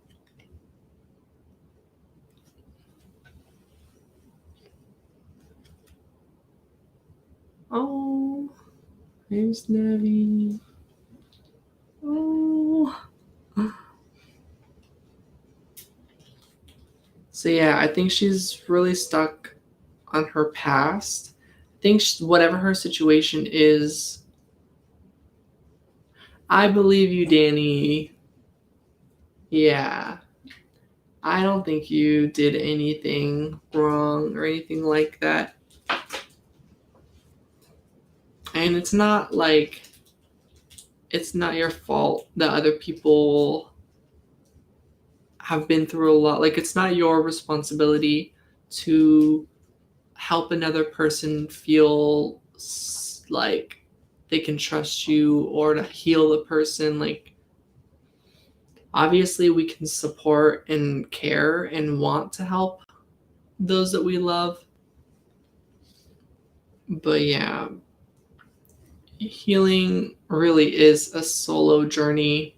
[SPEAKER 1] Oh, there's Navi. Oh. So yeah, I think she's really stuck on her past. I think whatever her situation is, I believe you, Danny. Yeah. I don't think you did anything wrong or anything like that. And it's not your fault that other people have been through a lot. Like, it's not your responsibility to help another person feel like they can trust you or to heal the person. Like, obviously we can support and care and want to help those that we love, but yeah, healing really is a solo journey,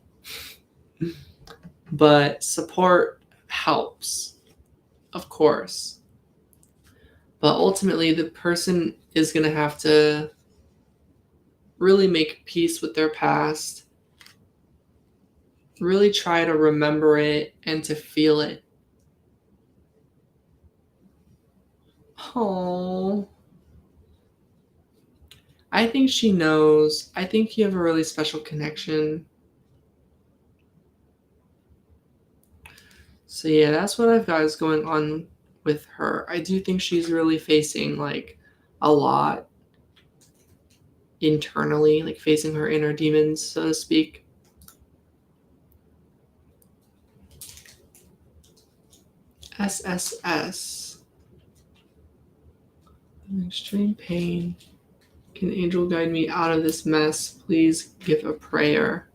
[SPEAKER 1] but support helps, of course, but ultimately the person is going to have to really make peace with their past really try to remember it and to feel it. Oh, I think she knows. I think you have a really special connection. So yeah, that's what I've got is going on with her. I do think she's really facing like a lot internally, like facing her inner demons, so to speak. SSS. In extreme pain. Can angel guide me out of this mess? Please give a prayer.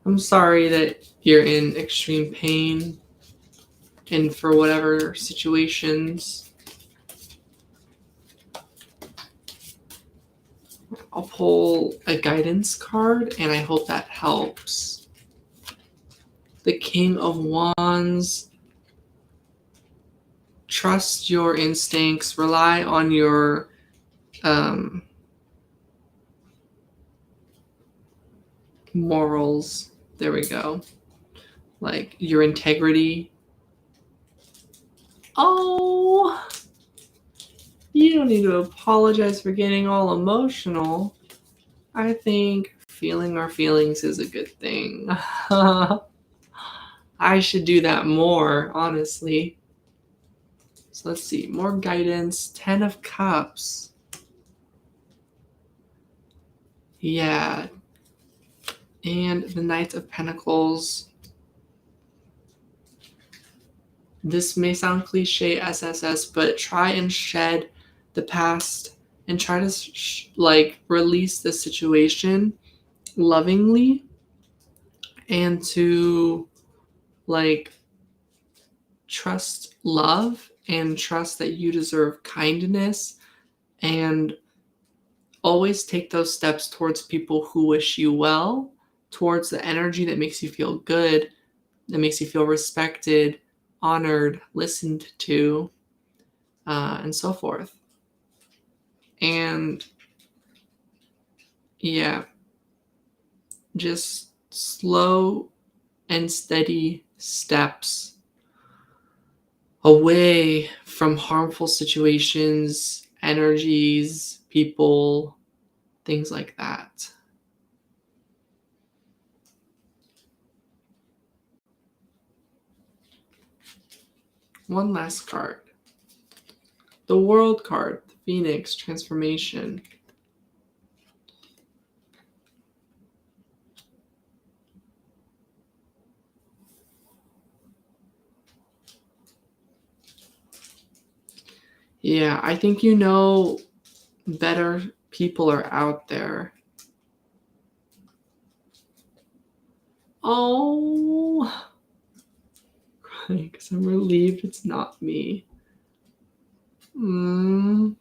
[SPEAKER 1] I'm sorry that you're in extreme pain and for whatever situations. I'll pull a guidance card and I hope that helps. The King of Wands. Trust your instincts, rely on your morals. There we go. Like your integrity. Oh, you don't need to apologize for getting all emotional. I think feeling our feelings is a good thing. I should do that more, honestly. So let's see. More guidance. 10 of Cups. Yeah. And the Knight of Pentacles. This may sound cliche, SSS, but try and shed the past and try to release the situation lovingly and to like trust love and trust that you deserve kindness and always take those steps towards people who wish you well, towards the energy that makes you feel good, that makes you feel respected, honored, listened to, and so forth. And yeah, just slow and steady steps away from harmful situations, energies, people, things like that. One last card. The World card, the Phoenix transformation. Yeah, I think you know better people are out there. Oh, because I'm relieved it's not me. I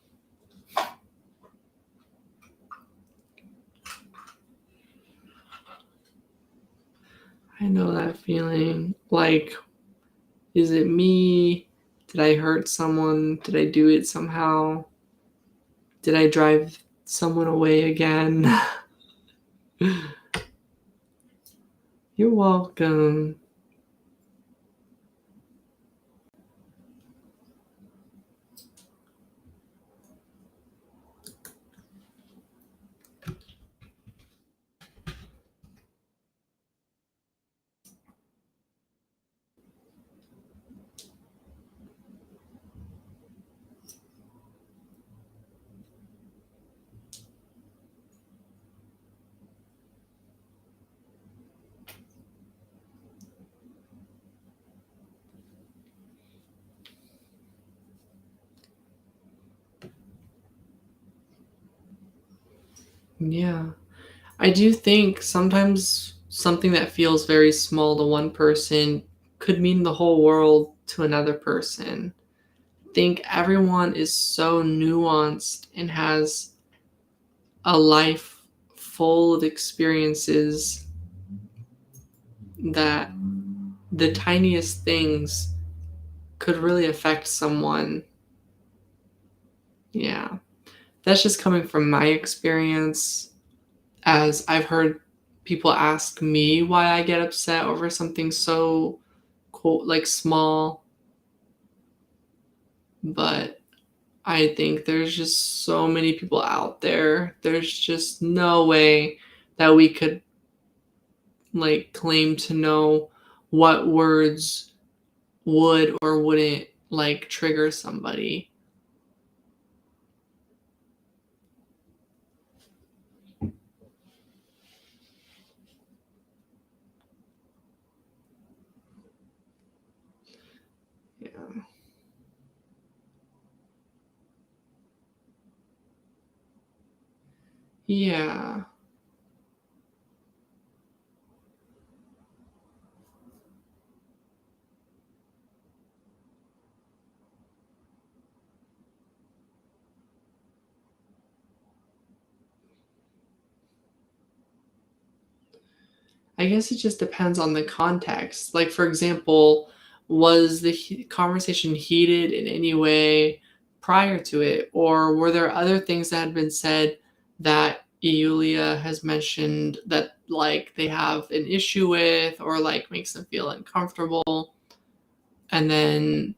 [SPEAKER 1] know that feeling. Like, is it me? Did I hurt someone? Did I do it somehow? Did I drive someone away again? You're welcome. Yeah. I do think sometimes something that feels very small to one person could mean the whole world to another person. I think everyone is so nuanced and has a life full of experiences that the tiniest things could really affect someone Yeah. That's just coming from my experience, as I've heard people ask me why I get upset over something so cool, like small, but I think there's just so many people out there. There's just no way that we could like claim to know what words would or wouldn't like trigger somebody. Yeah. Yeah. I guess it just depends on the context. Like, for example, was the conversation heated in any way prior to it? Or were there other things that had been said that Yulia has mentioned that, like, they have an issue with or, like, makes them feel uncomfortable? And then,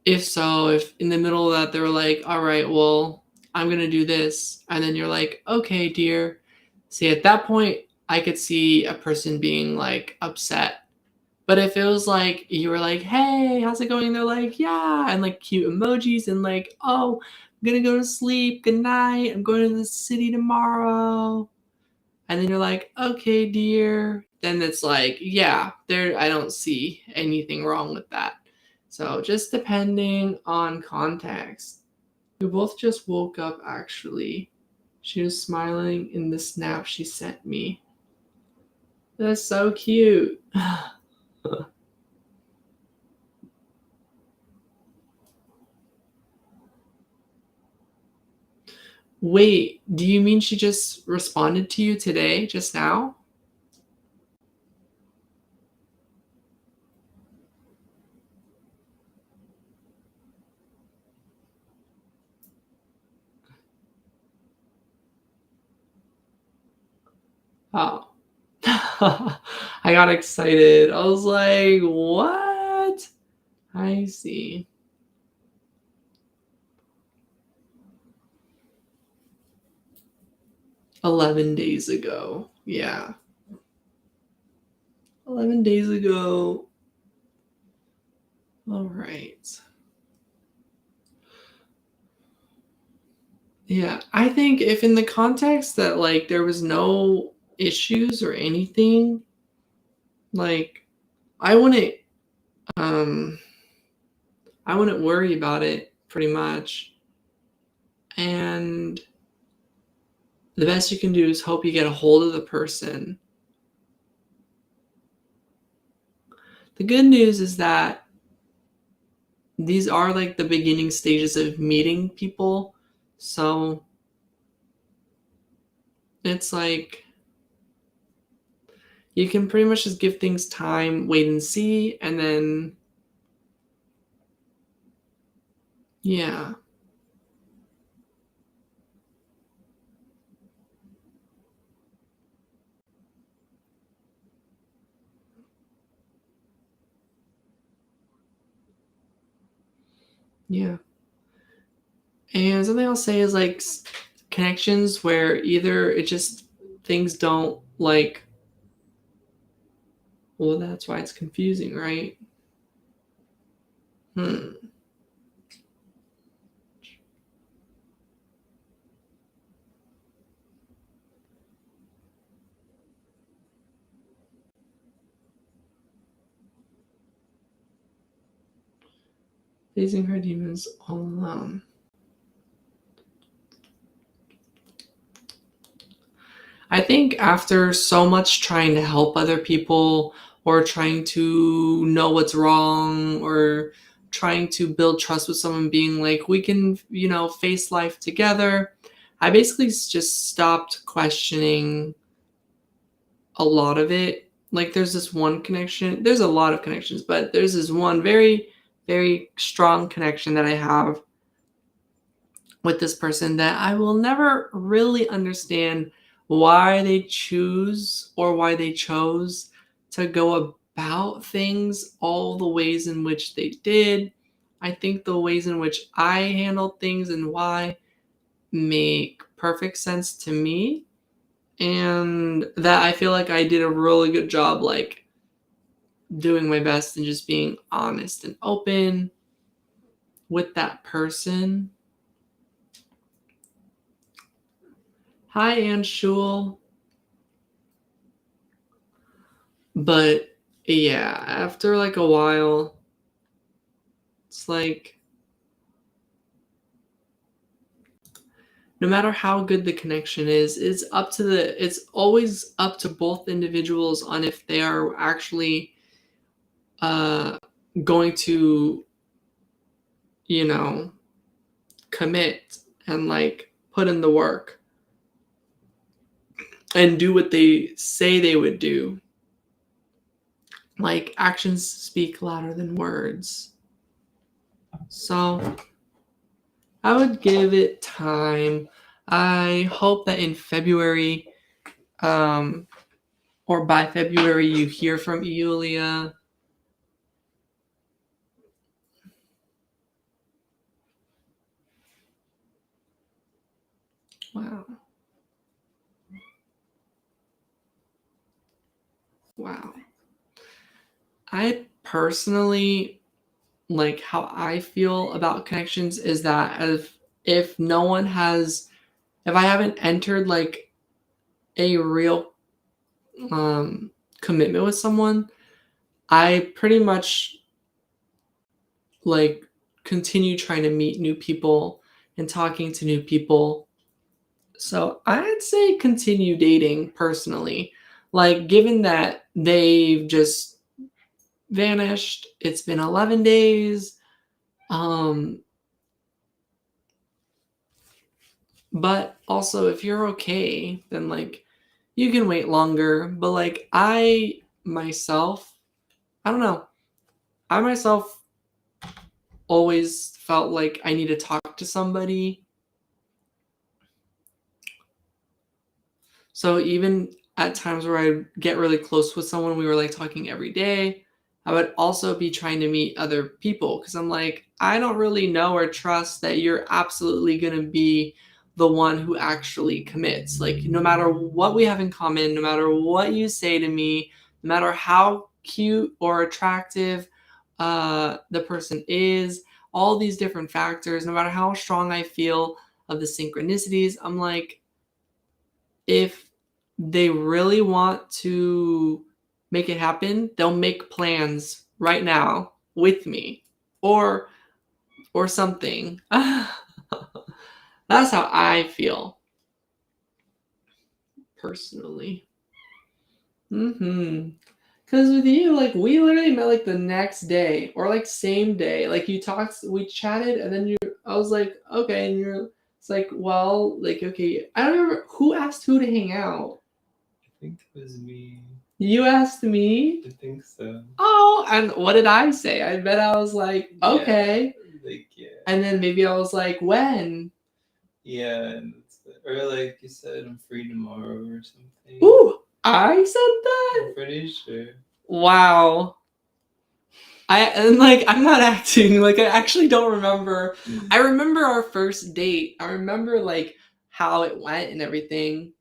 [SPEAKER 1] if so, if in the middle of that they were like, all right, well, I'm going to do this. And then you're like, okay, dear. See, at that point, I could see a person being like upset. But if it was like, you were like, hey, how's it going? And they're like, yeah. And like cute emojis and like, oh, I'm going to go to sleep. Good night. I'm going to the city tomorrow. And then you're like, okay, dear. Then it's like, yeah, there, I don't see anything wrong with that. So just depending on context. We both just woke up actually. She was smiling in the snap she sent me. That's so cute. Wait, do you mean she just responded to you today, just now? Oh. I got excited. I was like, what? I see. 11 days ago. Yeah. 11 days ago. All right. Yeah. I think if in the context that like there was no issues or anything, like I wouldn't um I wouldn't worry about it pretty much. And the best you can do is hope you get a hold of the person. The good news is that these are like the beginning stages of meeting people. So it's like you can pretty much just give things time, wait and see, and then yeah, yeah. And something I'll say is like connections where either it just things don't like, well, that's why it's confusing, right? Hmm. Facing her demons all alone. I think after so much trying to help other people or trying to know what's wrong or trying to build trust with someone being like we can, face life together, I basically just stopped questioning a lot of it. Like there's this one connection, there's a lot of connections, but there's this one very very strong connection that I have with this person that I will never really understand why they choose or why they chose to go about things all the ways in which they did. I think the ways in which I handled things and why make perfect sense to me, and that I feel like I did a really good job, like doing my best and just being honest and open with that person. Hi, Ann Shul. But yeah, after like a while, it's like no matter how good the connection is, it's always up to both individuals on if they are actually uh going to, you know, commit and like put in the work and do what they say they would do. Like actions speak louder than words. So I would give it time. I hope that in February, or by February, you hear from Yulia. Wow. Wow. I personally, like, how I feel about connections is that if no one has, if I haven't entered like a real commitment with someone, I pretty much like continue trying to meet new people and talking to new people. So I'd say continue dating personally. Like, given that they've just vanished, it's been 11 days. But also, if you're okay, then like you can wait longer. But like I myself, I don't know. I myself always felt like I need to talk to somebody. So even at times where I get really close with someone, we were like talking every day, I would also be trying to meet other people because I'm like, I don't really know or trust that you're absolutely going to be the one who actually commits. Like, no matter what we have in common, no matter what you say to me, no matter how cute or attractive the person is, all these different factors, no matter how strong I feel of the synchronicities, I'm like, if they really want to make it happen, they'll make plans right now with me or something. That's how I feel personally. Because with you, like, we literally met like the next day or like same day. Like, you talked, we chatted, and then I was like, okay, and it's like, well, like, okay, I don't remember who asked who to hang out.
[SPEAKER 2] I think it was me.
[SPEAKER 1] You asked me?
[SPEAKER 2] I think so.
[SPEAKER 1] Oh, and what did I say? I bet I was like, okay.
[SPEAKER 2] Yeah.
[SPEAKER 1] And then maybe I was like, when?
[SPEAKER 2] Yeah, and or like you said, I'm free tomorrow or something.
[SPEAKER 1] Ooh, I said that?
[SPEAKER 2] I'm pretty sure.
[SPEAKER 1] Wow. I'm not acting. Like, I actually don't remember. I remember our first date. I remember like how it went and everything.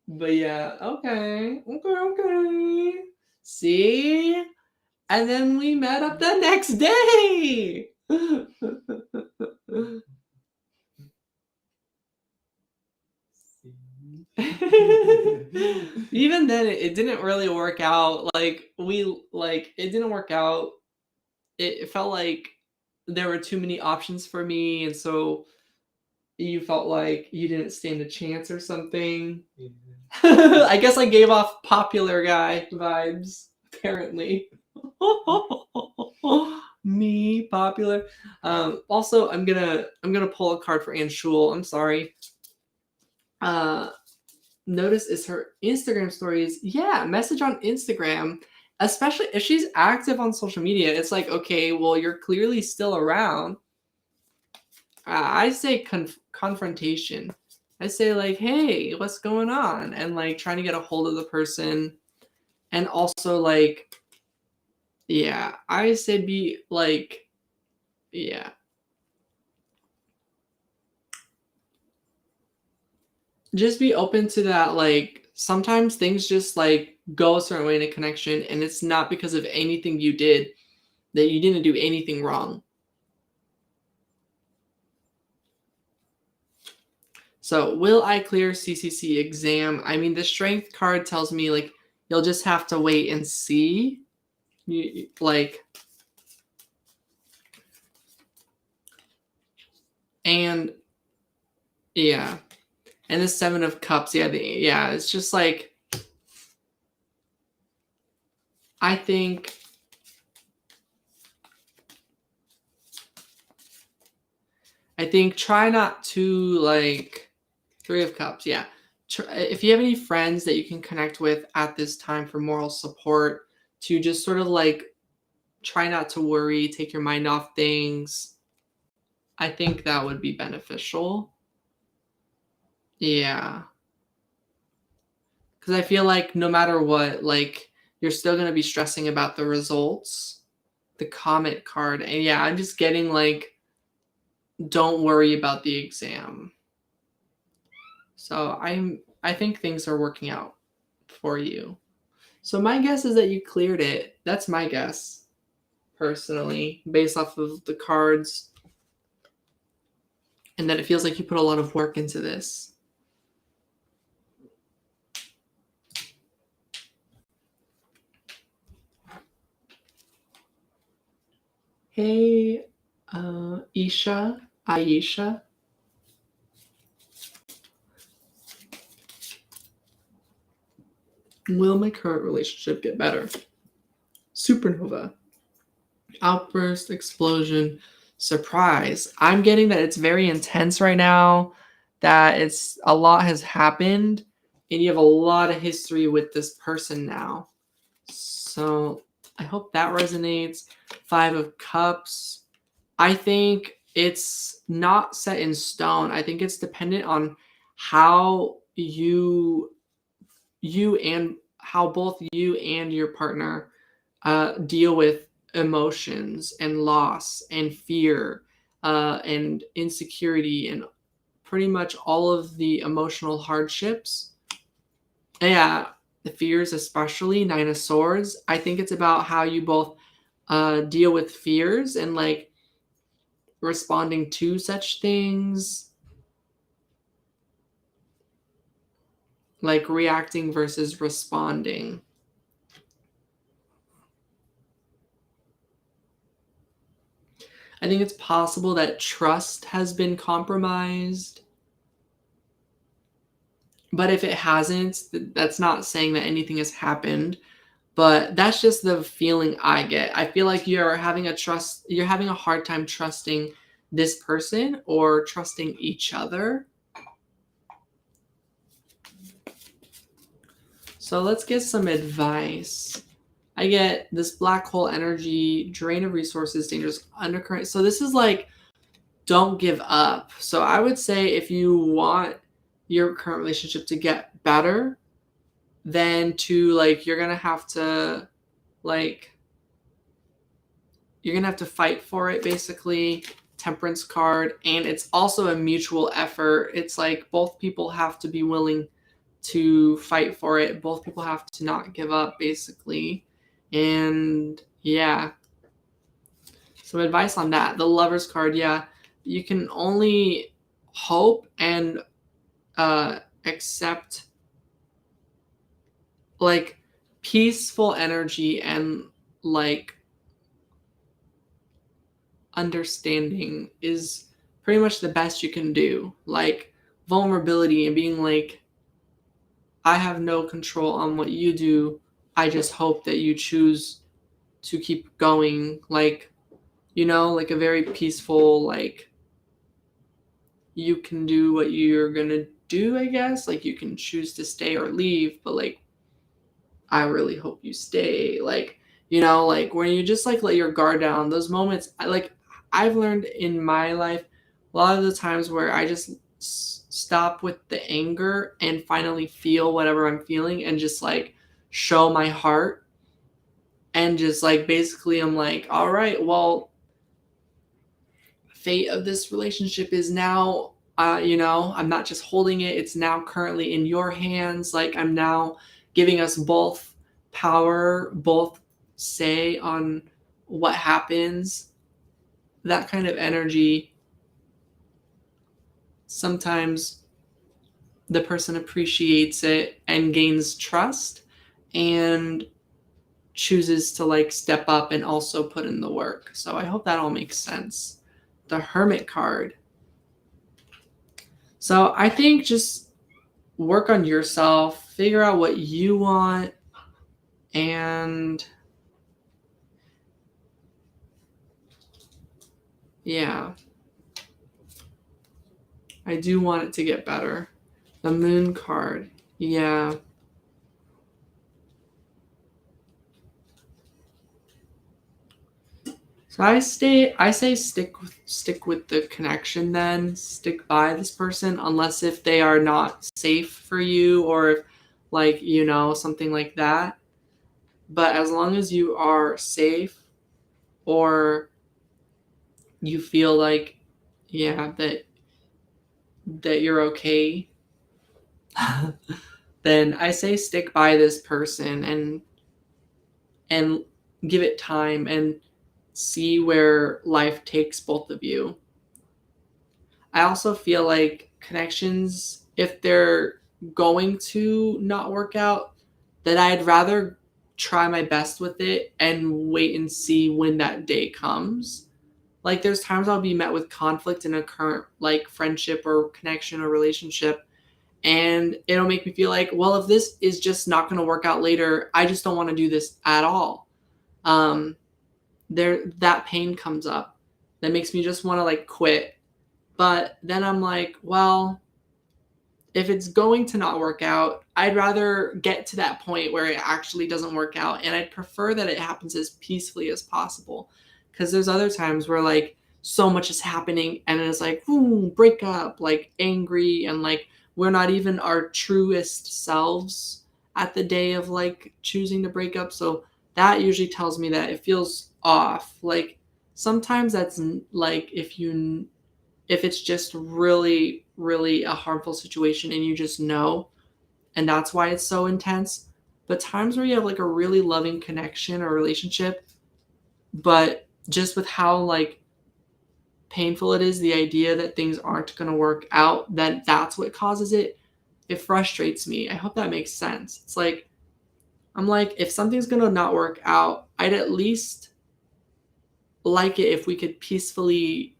[SPEAKER 1] But yeah, okay. See? And then we met up the next day. Even then, it didn't really work out. Like, it didn't work out. It felt like there were too many options for me, and so you felt like you didn't stand a chance or something.
[SPEAKER 2] Yeah.
[SPEAKER 1] I guess I gave off popular guy vibes, apparently. Me popular. Also, I'm gonna pull a card for Ann Shul. I'm sorry. Notice is her Instagram stories. Yeah, message on Instagram, especially if she's active on social media. It's like, okay, well, you're clearly still around. I say confrontation. I say like, hey, what's going on? And like trying to get a hold of the person. And also like, yeah, I say be like, yeah. Just be open to that. Like sometimes things just like go a certain way in a connection, and it's not because of anything you did, that you didn't do anything wrong. So, will I clear CCC exam? I mean, the strength card tells me like you'll just have to wait and see. Like, and yeah, and the 7 of Cups. Yeah, it's just like I think try not to like 3 of Cups. Yeah. If you have any friends that you can connect with at this time for moral support, to just sort of like try not to worry, take your mind off things. I think that would be beneficial. Yeah. Because I feel like no matter what, like you're still going to be stressing about the results, the Comet card. And yeah, I'm just getting like, don't worry about the exam. So I think things are working out for you. So my guess is that you cleared it. That's my guess, personally, based off of the cards. And that it feels like you put a lot of work into this. Hey, Aisha. Will my current relationship get better? Supernova. Outburst, explosion, surprise. I'm getting that it's very intense right now, that it's a lot has happened, and you have a lot of history with this person now. So I hope that resonates. 5 of Cups. I think it's not set in stone. I think it's dependent on how you and how both you and your partner deal with emotions and loss and fear and insecurity and pretty much all of the emotional hardships. Yeah, the fears, especially 9 of Swords. I think it's about how you both deal with fears and like responding to such things, like reacting versus responding. I think it's possible that trust has been compromised. But if it hasn't, that's not saying that anything has happened. But that's just the feeling I get. I feel like you're having a hard time trusting this person or trusting each other. So let's get some advice. I get this black hole energy, drain of resources, dangerous undercurrent. So this is like, don't give up. So I would say if you want your current relationship to get better, then to like you're gonna have to fight for it, basically. Temperance card. And it's also a mutual effort. It's like both people have to be willing to fight for it. Both people have to not give up, basically. And yeah, some advice on that. The Lover's card. Yeah, you can only hope and accept like peaceful energy and like understanding is pretty much the best you can do. Like vulnerability and being like, I have no control on what you do. I just hope that you choose to keep going. Like, like a very peaceful, like, you can do what you're gonna do, I guess. Like, you can choose to stay or leave, but like, I really hope you stay. Like, like when you just like let your guard down, those moments, I've learned in my life, lot of the times where I just stop with the anger and finally feel whatever I'm feeling and just like show my heart and just like basically I'm like, all right, well, fate of this relationship is now I'm not just holding it, it's now currently in your hands. Like I'm now giving us both power, both say on what happens. That kind of energy, sometimes the person appreciates it and gains trust and chooses to like step up and also put in the work. So I hope that all makes sense. The Hermit card. So I think just work on yourself, figure out what you want, and yeah, I do want it to get better. The Moon card. Yeah. So I say stick with the connection then. Stick by this person unless if they are not safe for you or like, something like that. But as long as you are safe or you feel like yeah, that you're okay, then I say stick by this person and give it time and see where life takes both of you. I also feel like connections, if they're going to not work out, that I'd rather try my best with it and wait and see when that day comes. Like there's times I'll be met with conflict in a current like friendship or connection or relationship, and it'll make me feel like, well, if this is just not going to work out later, I just don't want to do this at all. Um that pain comes up that makes me just want to like quit. But then I'm like, well, if it's going to not work out, I'd rather get to that point where it actually doesn't work out. And I'd prefer that it happens as peacefully as possible. Because there's other times where like so much is happening and it's like, boom, break up, like angry, and like we're not even our truest selves at the day of like choosing to break up. So that usually tells me that it feels off. Like sometimes that's like if it's just really, really a harmful situation and you just know, and that's why it's so intense. But times where you have like a really loving connection or relationship, but just with how like painful it is, the idea that things aren't going to work out, that that's what causes it, it frustrates me. I hope that makes sense. It's like, I'm like, if something's going to not work out, I'd at least like it if we could peacefully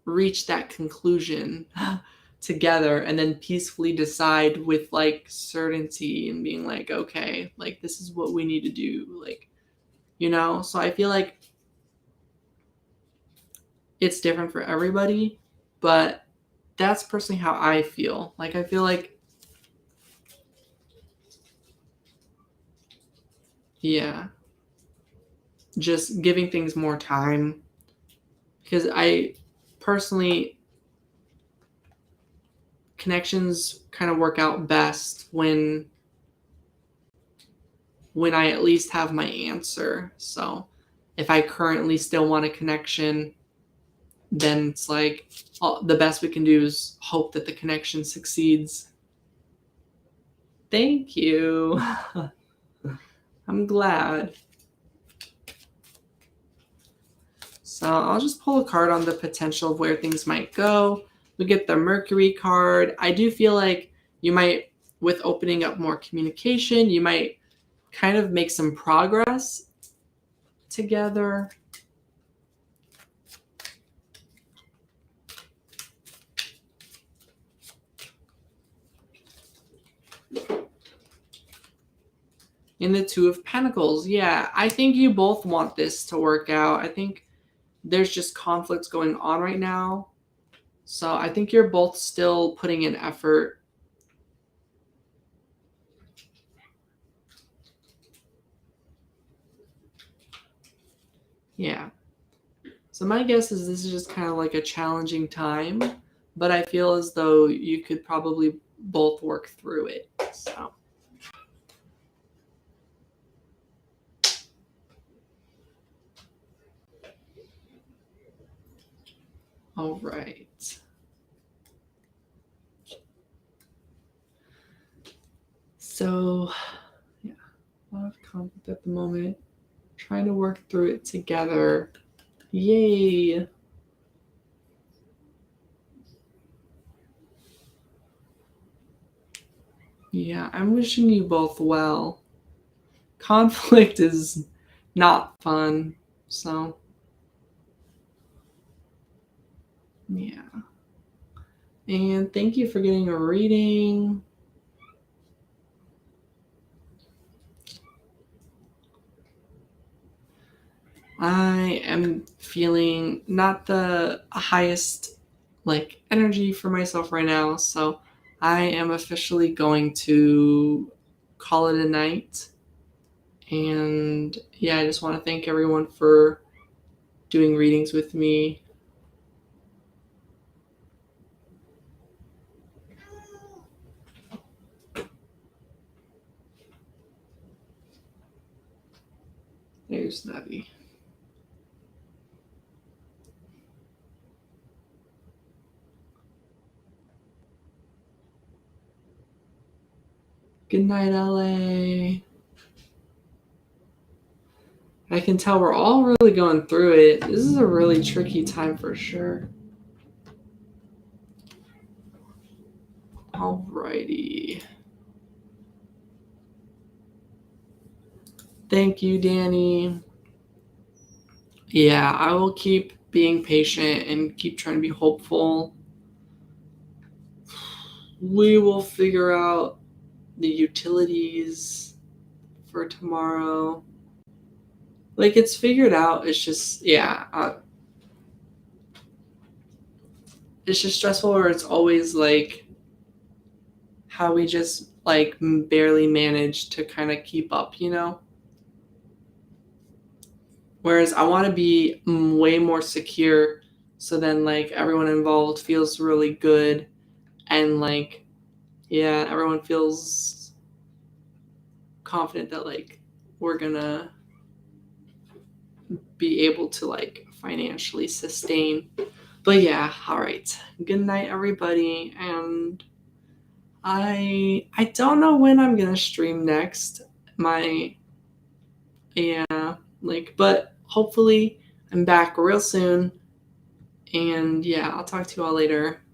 [SPEAKER 1] reach that conclusion together and then peacefully decide with like certainty and being like, okay, like this is what we need to do, like, so I feel like it's different for everybody, but that's personally how I feel. Like I feel like yeah, just giving things more time, because I personally, connections kind of work out best when I at least have my answer. So if I currently still want a connection, then it's like the best we can do is hope that the connection succeeds. Thank you. I'm glad. So I'll just pull a card on the potential of where things might go. We get the Mercury card. I do feel like you might, with opening up more communication, you might kind of make some progress together. In the Two of Pentacles, yeah, I think you both want this to work out. I think there's just conflicts going on right now. So I think you're both still putting in effort. Yeah. So my guess is this is just kind of like a challenging time, but I feel as though you could probably both work through it. So. All right. So, yeah, a lot of conflict at the moment. Trying to work through it together. Yay! Yeah, I'm wishing you both well. Conflict is not fun, so yeah. And thank you for getting a reading. I am feeling not the highest like energy for myself right now, so I am officially going to call it a night. And yeah, I just want to thank everyone for doing readings with me. There's Navi. Good night, LA. I can tell we're all really going through it. This is a really tricky time for sure. Alrighty. Thank you, Danny. Yeah, I will keep being patient and keep trying to be hopeful. We will figure out the utilities for tomorrow. Like, it's figured out. It's just, yeah. It's just stressful where it's always like how we just like barely manage to kind of keep up, you know? Whereas I want to be way more secure so then like everyone involved feels really good and like yeah, everyone feels confident that like we're gonna be able to like financially sustain. But yeah, all right. Good night, everybody. And I don't know when I'm gonna stream next. Yeah, like, but hopefully I'm back real soon. And yeah, I'll talk to you all later.